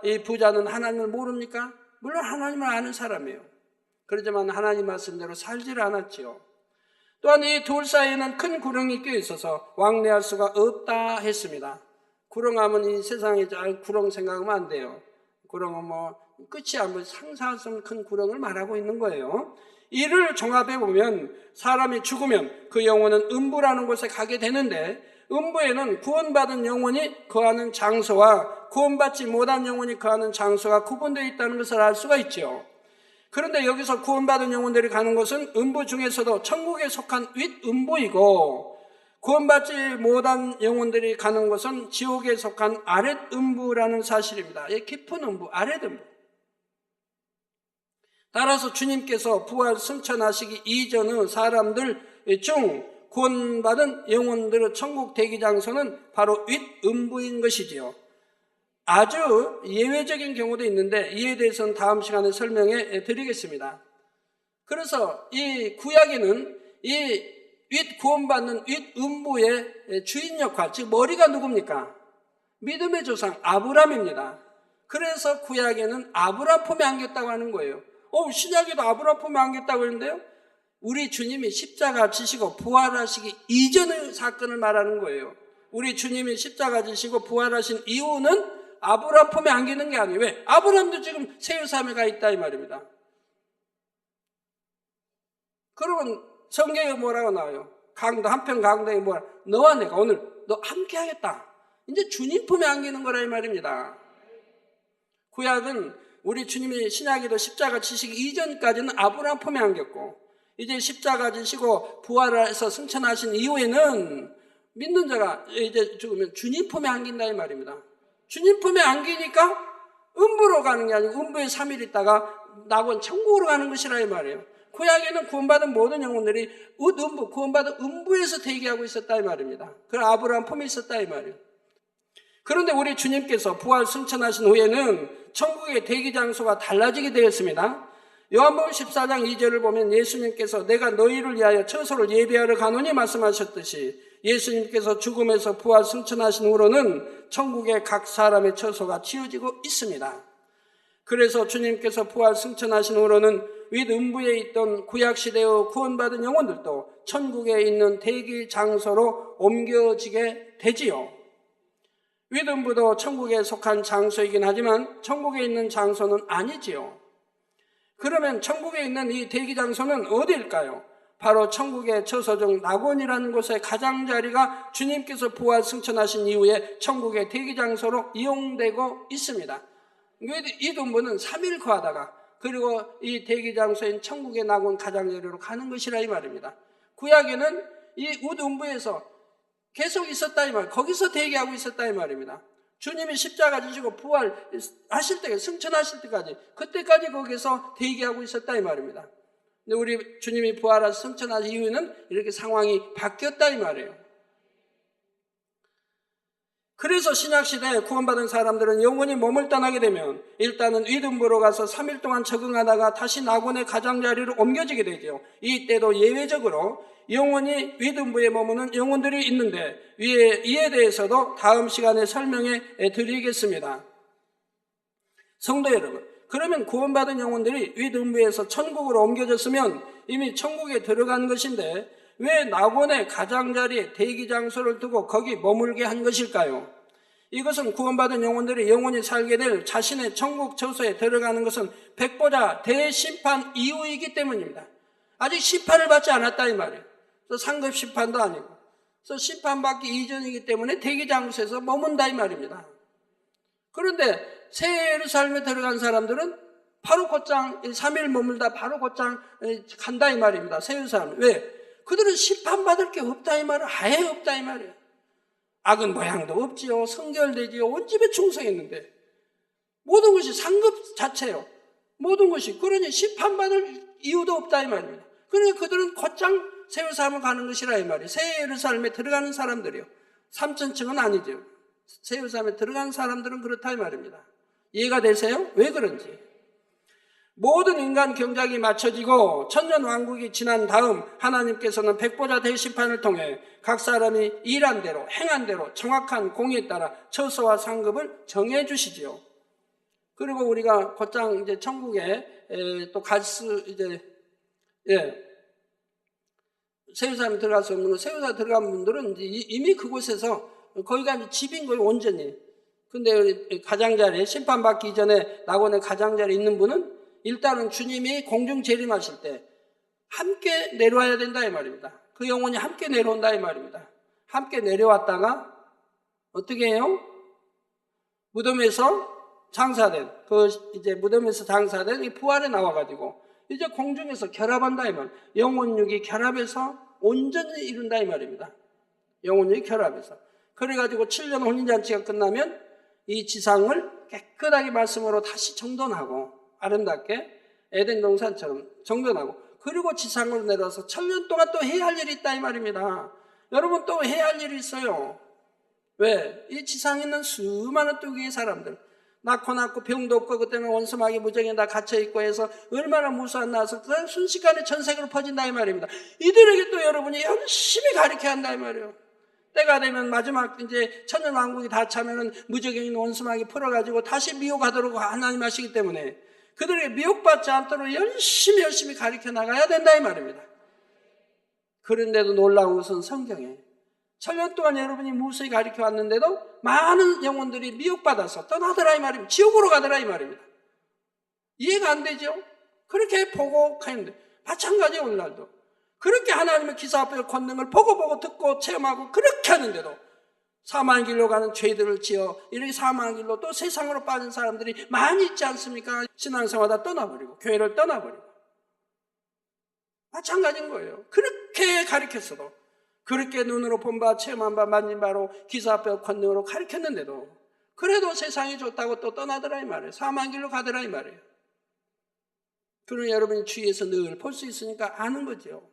이 부자는 하나님을 모릅니까? 물론 하나님을 아는 사람이에요. 그렇지만 하나님 말씀대로 살지를 않았지요. 또한 이 둘 사이에는 큰 구렁이 껴 있어서 왕래할 수가 없다 했습니다. 구렁하면 이 세상에 구렁 생각하면 안 돼요. 구렁은 끝이 한번 상상할 수 없는 큰 구렁을 말하고 있는 거예요. 이를 종합해 보면 사람이 죽으면 그 영혼은 음부라는 곳에 가게 되는데 음부에는 구원받은 영혼이 거하는 장소와 구원받지 못한 영혼이 거하는 장소가 구분되어 있다는 것을 알 수가 있죠. 그런데 여기서 구원받은 영혼들이 가는 곳은 음부 중에서도 천국에 속한 윗음부이고 구원받지 못한 영혼들이 가는 곳은 지옥에 속한 아랫음부라는 사실입니다. 이 깊은 음부, 아랫음부. 따라서 주님께서 부활 승천하시기 이전의 사람들 중 구원받은 영혼들의 천국 대기장소는 바로 윗음부인 것이지요. 아주 예외적인 경우도 있는데 이에 대해서는 다음 시간에 설명해 드리겠습니다. 그래서 이 구약에는 이 구원받는 윗음부의 주인 역할, 즉 머리가 누굽니까? 믿음의 조상 아브라함입니다. 그래서 구약에는 아브라함 품에 안겼다고 하는 거예요. 신약에도 아브라함 품에 안겼다고 했는데요. 우리 주님이 십자가 지시고 부활하시기 이전의 사건을 말하는 거예요. 우리 주님이 십자가 지시고 부활하신 이후는 아브라함 품에 안기는 게 아니에요. 왜? 아브라함도 지금 세우삼에 가 있다 이 말입니다. 그러면 성경에 뭐라고 나와요? 한편 강도에 뭐라? 너와 내가 오늘 너 함께 하겠다. 이제 주님 품에 안기는 거라 이 말입니다. 구약은 우리 주님이 신약에도 십자가 지시기 이전까지는 아브라함 품에 안겼고 이제 십자가 지시고 부활해서 승천하신 이후에는 믿는 자가 이제 죽으면 주님 품에 안긴다 이 말입니다. 주님 품에 안기니까 음부로 가는 게 아니고 음부에 3일 있다가 낙원 천국으로 가는 것이라 이 말이에요. 구약에는 구원받은 모든 영혼들이 구원받은 음부에서 대기하고 있었다 이 말입니다. 그 아브라함 품에 있었다 이 말이에요. 그런데 우리 주님께서 부활 승천하신 후에는 천국의 대기 장소가 달라지게 되었습니다. 요한복음 14장 2절을 보면 예수님께서 내가 너희를 위하여 처소를 예비하러 가노니 말씀하셨듯이 예수님께서 죽음에서 부활 승천하신 후로는 천국의 각 사람의 처소가 지어지고 있습니다. 그래서 주님께서 부활 승천하신 후로는 윗음부에 있던 구약시대의 구원받은 영혼들도 천국에 있는 대기 장소로 옮겨지게 되지요. 윗음부도 천국에 속한 장소이긴 하지만 천국에 있는 장소는 아니지요. 그러면 천국에 있는 이 대기 장소는 어디일까요? 바로 천국의 처소 중 낙원이라는 곳의 가장자리가 주님께서 부활 승천하신 이후에 천국의 대기 장소로 이용되고 있습니다. 윗음부는 3일 거하다가 그리고 이 대기 장소인 천국의 낙원 가장자리로 가는 것이라 이 말입니다. 구약에는 이 윗음부에서 계속 있었다 이 말, 거기서 대기하고 있었다 이 말입니다. 주님이 십자가 지시고 부활하실 때, 승천하실 때까지, 그때까지 거기서 대기하고 있었다 이 말입니다. 근데 우리 주님이 부활하셔서 승천하신 이후에는 이렇게 상황이 바뀌었다 이 말이에요. 그래서 신약시대에 구원받은 사람들은 영원히 몸을 떠나게 되면 일단은 윗음부로 가서 3일 동안 적응하다가 다시 낙원의 가장자리로 옮겨지게 되죠. 이때도 예외적으로 영원히 윗음부에 머무는 영혼들이 있는데 이에 대해서도 다음 시간에 설명해 드리겠습니다. 성도 여러분, 그러면 구원받은 영혼들이 윗음부에서 천국으로 옮겨졌으면 이미 천국에 들어간 것인데 왜 낙원의 가장자리에 대기장소를 두고 거기 머물게 한 것일까요? 이것은 구원받은 영혼들이 영원히 살게 될 자신의 천국 처소에 들어가는 것은 백보자 대심판 이후이기 때문입니다. 아직 심판을 받지 않았다 이 말이에요. 상급 심판도 아니고 그래서 심판받기 이전이기 때문에 대기장소에서 머문다 이 말입니다. 그런데 새 예루살렘에 들어간 사람들은 바로 곧장 3일 머물다 바로 곧장 간다 이 말입니다. 새 예루살렘. 왜? 그들은 심판받을 게 없다 이 말은 아예 없다 이 말이에요. 악은 모양도 없지요. 성결되지요. 온 집에 충성했는데 모든 것이 상급 자체요. 모든 것이. 그러니 심판받을 이유도 없다 이 말입니다. 그러니까 그들은 곧장 새 예루살렘을 가는 것이라 이 말이에요. 새 예루살렘에 들어가는 사람들이요. 3,000층은 아니죠. 새 예루살렘에 들어가는 사람들은 그렇다 이 말입니다. 이해가 되세요? 왜 그런지. 모든 인간 경작이 맞춰지고 천년왕국이 지난 다음 하나님께서는 백보자 대심판을 통해 각 사람이 일한 대로 행한 대로 정확한 공의에 따라 처소와 상급을 정해 주시지요. 그리고 우리가 곧장 이제 천국에 또 갈 수 이제 새 예루살렘에 들어갈 수 없는 거, 새 예루살렘에 들어간 분들은 이미 그곳에서 거기가 이제 집인 거예요, 온전히. 근데 가장자리에 심판받기 이전에 낙원의 가장자리에 있는 분은 일단은 주님이 공중 재림하실 때 함께 내려와야 된다 이 말입니다. 그 영혼이 함께 내려온다 이 말입니다. 함께 내려왔다가 어떻게 해요? 무덤에서 장사된 이제 무덤에서 장사된 이 부활에 나와가지고 이제 공중에서 결합한다 이 말. 영혼육이 결합해서 온전히 이룬다 이 말입니다. 영혼육이 결합해서. 그래가지고 7년 혼인잔치가 끝나면 이 지상을 깨끗하게 말씀으로 다시 정돈하고 아름답게 에덴 동산처럼 정돈하고 그리고 지상으로 내려와서 1000년 동안 또 해야 할 일이 있다 이 말입니다. 여러분 또 해야 할 일이 있어요. 왜? 이 지상에 있는 수많은 뚜기의 사람들 낳고 병도 없고 그때는 원수마귀 무정에 다 갇혀있고 해서 얼마나 무수한 나서 그 순식간에 전 세계로 퍼진다 이 말입니다. 이들에게 또 여러분이 열심히 가르쳐야 한다 이 말이에요. 때가 되면 마지막 이제 천년왕국이 다 차면은 무적에 있는 원수마귀 풀어가지고 다시 미혹하도록 하나님 하시기 때문에 그들에게 미혹받지 않도록 열심히 가르쳐 나가야 된다 이 말입니다. 그런데도 놀라운 것은 성경에 1000년 동안 여러분이 무수히 가르쳐 왔는데도 많은 영혼들이 미혹받아서 떠나더라 이 말입니다. 지옥으로 가더라 이 말입니다. 이해가 안 되죠? 그렇게 보고 가는데 마찬가지예요 오늘날도. 그렇게 하나님의 기사 앞에 권능을 보고 듣고 체험하고 그렇게 하는데도 사망의 길로 가는 죄들을 지어 이렇게 사망의 길로 또 세상으로 빠진 사람들이 많이 있지 않습니까? 신앙생활 다 떠나버리고 교회를 떠나버리고 마찬가지인 거예요. 그렇게 가르쳤어도 그렇게 눈으로 본 바 체험한 바 만진 바로 기사 앞에 권능으로 가르쳤는데도 그래도 세상이 좋다고 또 떠나더라 이 말이에요. 사망의 길로 가더라 이 말이에요. 그러니 여러분이 주위에서 늘 볼 수 있으니까 아는 거죠.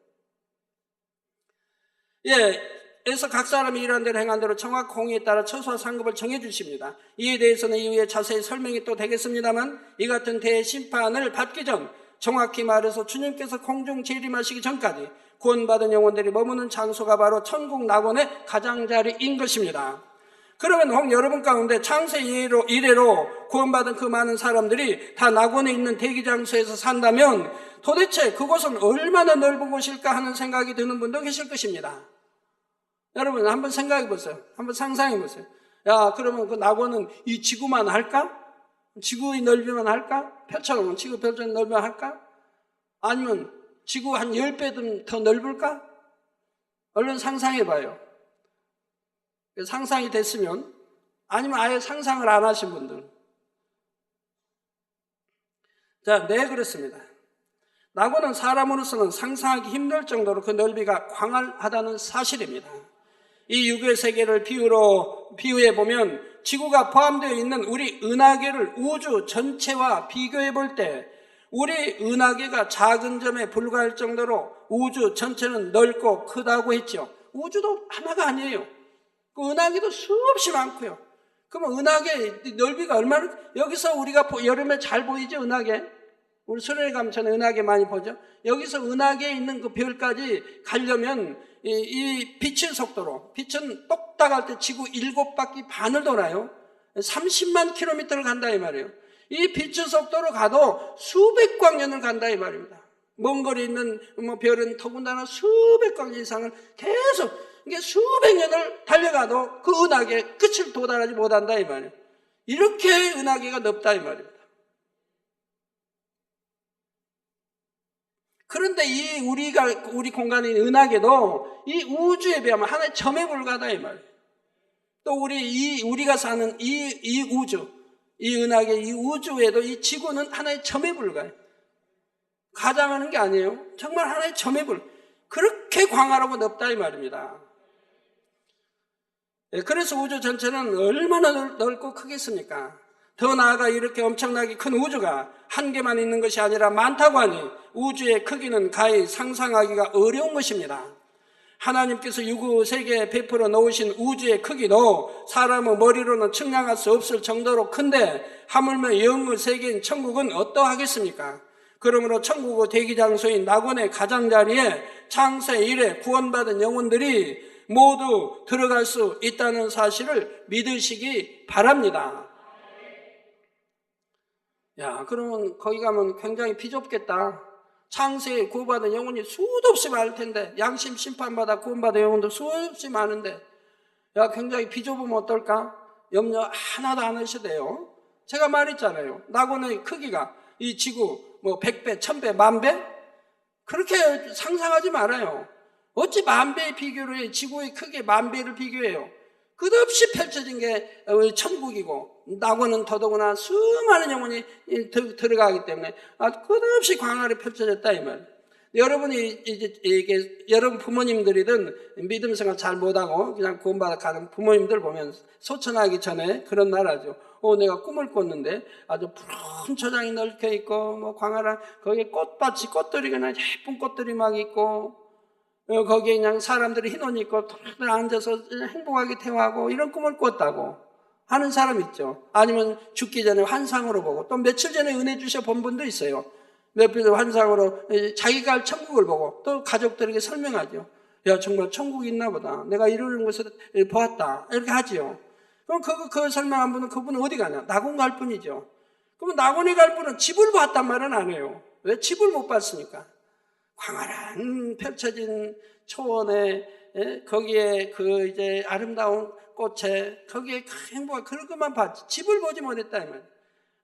그래서 각 사람이 일한 대로 행한 대로 정확 공의에 따라 처소와 상급을 정해 주십니다. 이에 대해서는 이후에 자세히 설명이 또 되겠습니다만 이 같은 대심판을 받기 전 정확히 말해서 주님께서 공중 재림하시기 전까지 구원받은 영혼들이 머무는 장소가 바로 천국 낙원의 가장자리인 것입니다. 그러면 혹 여러분 가운데 창세 이래로 구원받은 그 많은 사람들이 다 낙원에 있는 대기장소에서 산다면 도대체 그곳은 얼마나 넓은 곳일까 하는 생각이 드는 분도 계실 것입니다. 여러분 한번 생각해 보세요. 한번 상상해 보세요. 야, 그러면 그 낙원은 이 지구만 할까? 지구의 넓이만 할까? 펼쳐놓으면 지구 펼쳐놓은 넓이만 할까? 아니면 지구 한 10배 더 넓을까? 얼른 상상해 봐요. 상상이 됐으면 아니면 아예 상상을 안 하신 분들. 자, 네, 그렇습니다. 낙원은 사람으로서는 상상하기 힘들 정도로 그 넓이가 광활하다는 사실입니다. 이 유교의 세계를 비유해 보면 지구가 포함되어 있는 우리 은하계를 우주 전체와 비교해 볼 때 우리 은하계가 작은 점에 불과할 정도로 우주 전체는 넓고 크다고 했죠. 우주도 하나가 아니에요. 그 은하계도 수없이 많고요. 그러면 은하계 넓이가 얼마나, 여기서 우리가 여름에 잘 보이죠, 은하계? 우리 수련회 가면 저는 은하계 많이 보죠. 여기서 은하계에 있는 그 별까지 가려면 이 빛의 속도로, 빛은 똑딱 할 때 지구 7바퀴 반을 돌아요. 30만 킬로미터를 간다 이 말이에요. 이 빛의 속도로 가도 수백 광년을 간다 이 말입니다. 먼 거리에 있는 별은 더군다나 수백 광년 이상을 계속 이게 수백 년을 달려가도 그 은하계 끝을 도달하지 못한다 이 말이에요. 이렇게 은하계가 넓다 이 말입니다. 그런데 우리 공간인 은하계도 이 우주에 비하면 하나의 점에 불과하다 이 말이에요. 또 우리가 사는 이 우주, 이 은하계, 이 우주에도 이 지구는 하나의 점에 불과해요. 가장하는 게 아니에요. 정말 하나의 점에 그렇게 광활하고 넓다 이 말입니다. 그래서 우주 전체는 얼마나 넓고 크겠습니까? 더 나아가 이렇게 엄청나게 큰 우주가 한 개만 있는 것이 아니라 많다고 하니 우주의 크기는 가히 상상하기가 어려운 것입니다. 하나님께서 유구 세계에 베풀어 놓으신 우주의 크기도 사람의 머리로는 측량할 수 없을 정도로 큰데 하물며 영의 세계인 천국은 어떠하겠습니까? 그러므로 천국의 대기장소인 낙원의 가장자리에 창세 이래 구원받은 영혼들이 모두 들어갈 수 있다는 사실을 믿으시기 바랍니다. 야, 그러면 거기 가면 굉장히 비좁겠다. 창세에 구원받은 영혼이 수도 없이 많을 텐데, 양심 심판받아 구원받은 영혼도 수없이 많은데, 야, 굉장히 비좁으면 어떨까? 염려 하나도 안 하셔도 돼요. 제가 말했잖아요. 낙원의 크기가 이 지구 100배, 1000배, 10,000배? 그렇게 상상하지 말아요. 어찌 10,000배의 비교로 해? 지구의 크기에 10,000배를 비교해요. 끝없이 펼쳐진 게 천국이고 낙원은 더더구나 수많은 영혼이 들어가기 때문에 끝없이 광활히 펼쳐졌다 이 말. 여러분이 이게 여러분 부모님들이든 믿음 생활 잘 못하고 그냥 구원받아 가는 부모님들 보면 소천하기 전에 그런 날 하죠. 내가 꿈을 꿨는데 아주 푸른 초장이 넓혀 있고 광활한 거기에 꽃밭이 꽃들이 그냥 예쁜 꽃들이 막 있고 거기에 그냥 사람들이 흰 옷 입고 탁 앉아서 행복하게 대화하고 이런 꿈을 꿨다고 하는 사람 있죠. 아니면 죽기 전에 환상으로 보고 또 며칠 전에 은혜 주셔 본 분도 있어요. 몇 분 환상으로 자기가 갈 천국을 보고 또 가족들에게 설명하죠. 야, 정말 천국이 있나 보다. 내가 이러는 곳을 보았다. 이렇게 하지요. 그럼 그 설명한 분은 그분은 어디 가냐? 낙원 갈 뿐이죠. 그러면 낙원에 갈 분은 집을 봤단 말은 안 해요. 왜? 집을 못 봤으니까. 광활한 펼쳐진 초원에 거기에 이제 아름다운 꽃에 거기에 행복한 그런 것만 봤지 집을 보지 못했다 이 말이야.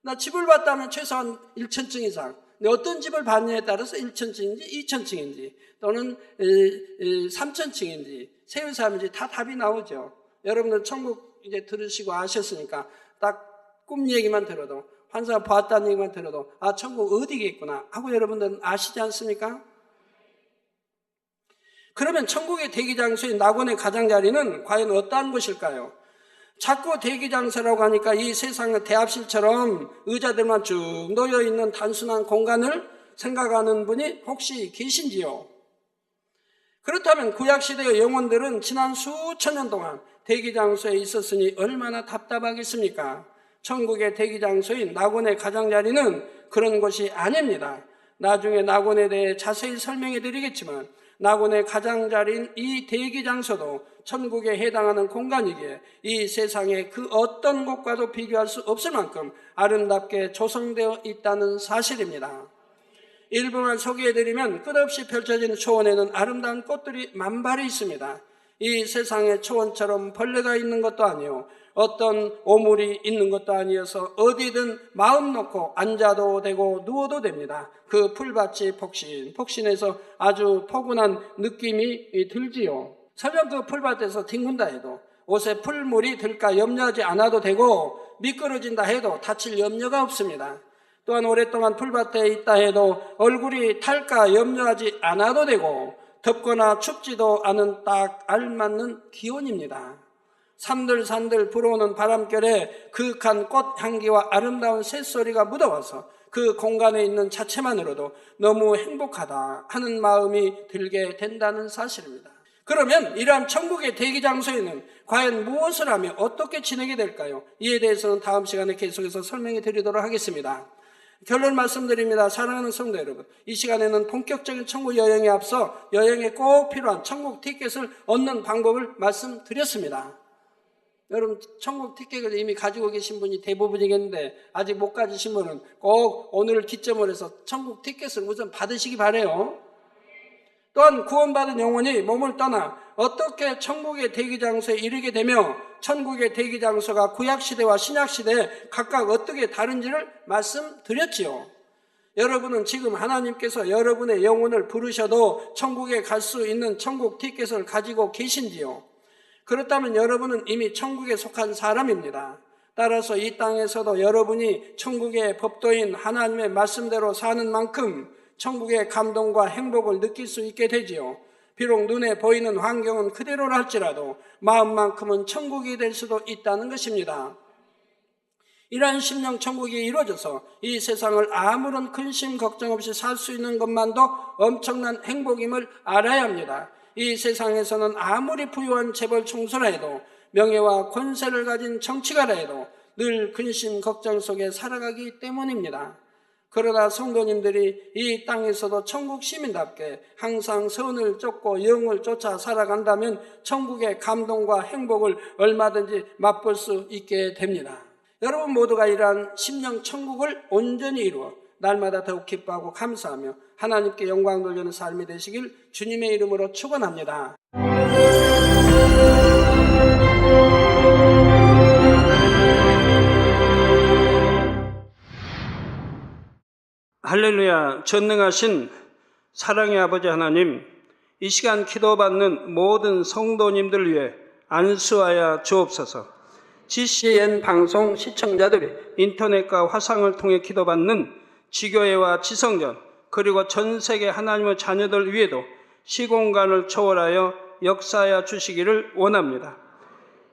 나 집을 봤다면 최소한 1,000층 이상. 근데 어떤 집을 봤냐에 따라서 1,000층인지 2,000층인지 또는 3,000층인지 세운 사람인지 다 답이 나오죠. 여러분들 천국 이제 들으시고 아셨으니까 딱 꿈 얘기만 들어도 환상 봤다는 얘기만 들어도 천국 어디겠구나 하고 여러분들은 아시지 않습니까? 그러면 천국의 대기장소인 낙원의 가장자리는 과연 어떠한 것일까요? 자꾸 대기장소라고 하니까 이 세상의 대합실처럼 의자들만 쭉 놓여있는 단순한 공간을 생각하는 분이 혹시 계신지요? 그렇다면 구약시대의 영혼들은 지난 수천 년 동안 대기장소에 있었으니 얼마나 답답하겠습니까? 천국의 대기장소인 낙원의 가장자리는 그런 것이 아닙니다. 나중에 낙원에 대해 자세히 설명해 드리겠지만 낙원의 가장자리인 이 대기장소도 천국에 해당하는 공간이기에 이 세상의 그 어떤 곳과도 비교할 수 없을 만큼 아름답게 조성되어 있다는 사실입니다. 일부만 소개해드리면 끝없이 펼쳐진 초원에는 아름다운 꽃들이 만발이 있습니다. 이 세상의 초원처럼 벌레가 있는 것도 아니요 어떤 오물이 있는 것도 아니어서 어디든 마음 놓고 앉아도 되고 누워도 됩니다. 그 풀밭이 폭신해서 아주 포근한 느낌이 들지요. 설령 그 풀밭에서 뒹군다 해도 옷에 풀물이 들까 염려하지 않아도 되고 미끄러진다 해도 다칠 염려가 없습니다. 또한 오랫동안 풀밭에 있다 해도 얼굴이 탈까 염려하지 않아도 되고 덥거나 춥지도 않은 딱 알맞는 기온입니다. 산들산들 불어오는 바람결에 그윽한 꽃향기와 아름다운 새소리가 묻어와서 그 공간에 있는 자체만으로도 너무 행복하다 하는 마음이 들게 된다는 사실입니다. 그러면 이러한 천국의 대기장소에는 과연 무엇을 하며 어떻게 지내게 될까요? 이에 대해서는 다음 시간에 계속해서 설명해 드리도록 하겠습니다. 결론 말씀드립니다. 사랑하는 성도 여러분, 이 시간에는 본격적인 천국 여행에 앞서 여행에 꼭 필요한 천국 티켓을 얻는 방법을 말씀드렸습니다. 여러분 천국 티켓을 이미 가지고 계신 분이 대부분이겠는데 아직 못 가지신 분은 꼭 오늘을 기점으로 해서 천국 티켓을 우선 받으시기 바라요. 또한 구원받은 영혼이 몸을 떠나 어떻게 천국의 대기장소에 이르게 되며 천국의 대기장소가 구약시대와 신약시대에 각각 어떻게 다른지를 말씀드렸지요. 여러분은 지금 하나님께서 여러분의 영혼을 부르셔도 천국에 갈 수 있는 천국 티켓을 가지고 계신지요? 그렇다면 여러분은 이미 천국에 속한 사람입니다. 따라서 이 땅에서도 여러분이 천국의 법도인 하나님의 말씀대로 사는 만큼 천국의 감동과 행복을 느낄 수 있게 되지요. 비록 눈에 보이는 환경은 그대로라 할지라도 마음만큼은 천국이 될 수도 있다는 것입니다. 이러한 심령 천국이 이루어져서 이 세상을 아무런 근심 걱정 없이 살 수 있는 것만도 엄청난 행복임을 알아야 합니다. 이 세상에서는 아무리 부유한 재벌 총수라 해도 명예와 권세를 가진 정치가라 해도 늘 근심 걱정 속에 살아가기 때문입니다. 그러나 성도님들이 이 땅에서도 천국 시민답게 항상 선을 쫓고 영을 쫓아 살아간다면 천국의 감동과 행복을 얼마든지 맛볼 수 있게 됩니다. 여러분 모두가 이러한 심령 천국을 온전히 이루어 날마다 더욱 기뻐하고 감사하며 하나님께 영광 돌리는 삶이 되시길 주님의 이름으로 축원합니다. 할렐루야. 전능하신 사랑의 아버지 하나님, 이 시간 기도받는 모든 성도님들 위해 안수하여 주옵소서. GCN 방송 시청자들이 인터넷과 화상을 통해 기도받는 지교회와 지성전 그리고 전 세계 하나님의 자녀들 위에도 시공간을 초월하여 역사하여 주시기를 원합니다.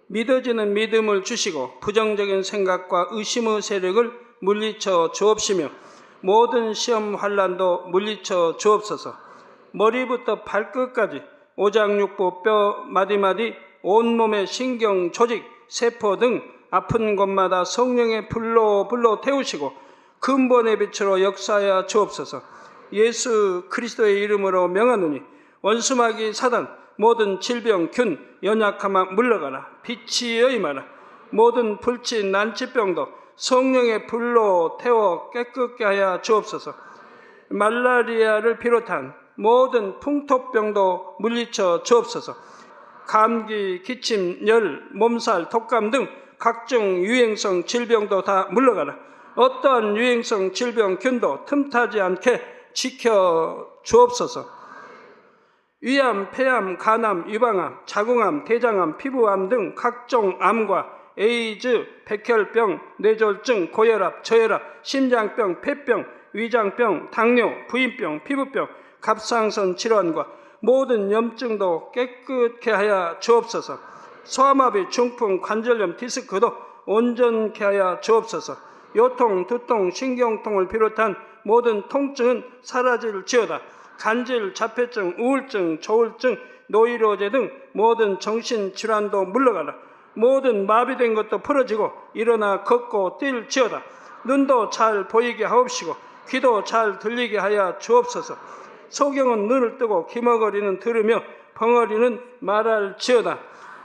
믿어지는 믿음을 주시고 부정적인 생각과 의심의 세력을 물리쳐 주옵시며 모든 시험 환난도 물리쳐 주옵소서. 머리부터 발끝까지 오장육부 뼈 마디마디 온몸의 신경 조직 세포 등 아픈 곳마다 성령의 불로 태우시고 근본의 빛으로 역사하여 주옵소서. 예수 그리스도의 이름으로 명하노니 원수마귀 사단 모든 질병 균 연약함아 물러가라. 빛이 임하라. 모든 불치 난치병도 성령의 불로 태워 깨끗게 하여 주옵소서. 말라리아를 비롯한 모든 풍토병도 물리쳐 주옵소서. 감기, 기침, 열, 몸살, 독감 등 각종 유행성 질병도 다 물러가라. 어떠한 유행성 질병 균도 틈타지 않게 지켜 주옵소서. 위암, 폐암, 간암, 유방암, 자궁암, 대장암, 피부암 등 각종 암과 에이즈, 백혈병, 뇌졸중, 고혈압, 저혈압, 심장병, 폐병, 위장병, 당뇨, 부인병, 피부병, 갑상선 질환과 모든 염증도 깨끗게 하여 주옵소서. 소아마비, 중풍, 관절염, 디스크도 온전케 하여 주옵소서. 요통, 두통, 신경통을 비롯한 모든 통증은 사라질지어다. 간질, 자폐증, 우울증, 조울증, 노이로제 등 모든 정신질환도 물러가라. 모든 마비된 것도 풀어지고 일어나 걷고 뛸지어다. 눈도 잘 보이게 하옵시고 귀도 잘 들리게 하여 주옵소서. 소경은 눈을 뜨고 기머거리는 들으며 벙어리는 말할지어다.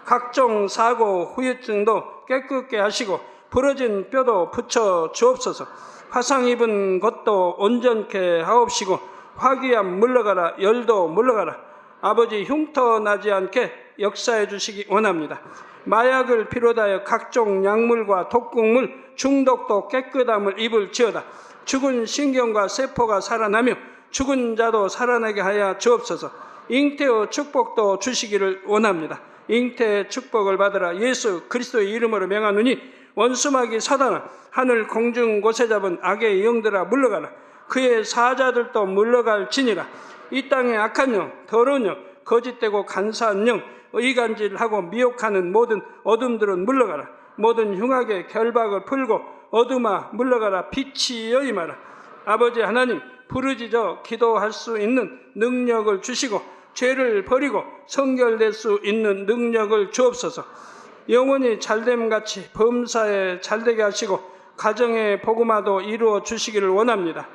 각종 사고 후유증도 깨끗게 하시고 부러진 뼈도 붙여 주옵소서. 화상 입은 것도 온전케 하옵시고 화기암 물러가라. 열도 물러가라. 아버지 흉터 나지 않게 역사해 주시기 원합니다. 마약을 비롯하여 각종 약물과 독극물 중독도 깨끗함을 입을지어다. 죽은 신경과 세포가 살아나며 죽은 자도 살아나게 하여 주옵소서. 잉태의 축복도 주시기를 원합니다. 잉태의 축복을 받으라. 예수 그리스도의 이름으로 명하노니 원수마귀 사단아 하늘 공중 곳에 잡은 악의 영들아 물러가라. 그의 사자들도 물러갈지니라. 이 땅의 악한 영, 더러운 영, 거짓되고 간사한 영, 의간질하고 미혹하는 모든 어둠들은 물러가라. 모든 흉악의 결박을 풀고 어둠아 물러가라. 빛이 임하라. 아버지 하나님, 부르짖어 기도할 수 있는 능력을 주시고 죄를 버리고 성결될 수 있는 능력을 주옵소서. 영원히 잘됨같이 범사에 잘되게 하시고 가정의 복음화도 이루어 주시기를 원합니다.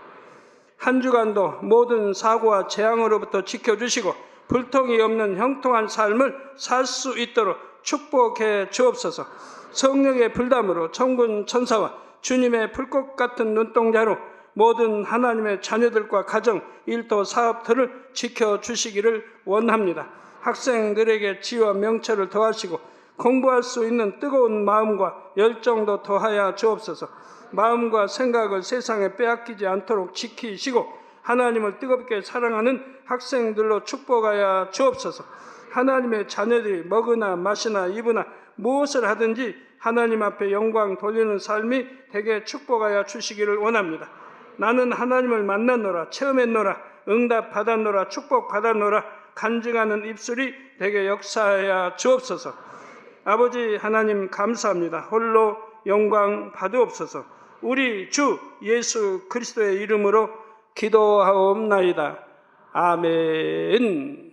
한 주간도 모든 사고와 재앙으로부터 지켜주시고 불통이 없는 형통한 삶을 살 수 있도록 축복해 주옵소서. 성령의 불담으로 천군 천사와 주님의 불꽃 같은 눈동자로 모든 하나님의 자녀들과 가정, 일도, 사업들을 지켜주시기를 원합니다. 학생들에게 지혜와 명철을 더하시고 공부할 수 있는 뜨거운 마음과 열정도 더하여 주옵소서. 마음과 생각을 세상에 빼앗기지 않도록 지키시고 하나님을 뜨겁게 사랑하는 학생들로 축복하여 주옵소서. 하나님의 자녀들이 먹으나 마시나 입으나 무엇을 하든지 하나님 앞에 영광 돌리는 삶이 되게 축복하여 주시기를 원합니다. 나는 하나님을 만났노라, 체험했노라, 응답 받았노라, 축복 받았노라 간증하는 입술이 되게 역사하여 주옵소서. 아버지 하나님 감사합니다. 홀로 영광 받으옵소서. 우리 주 예수 그리스도의 이름으로 기도하옵나이다. 아멘.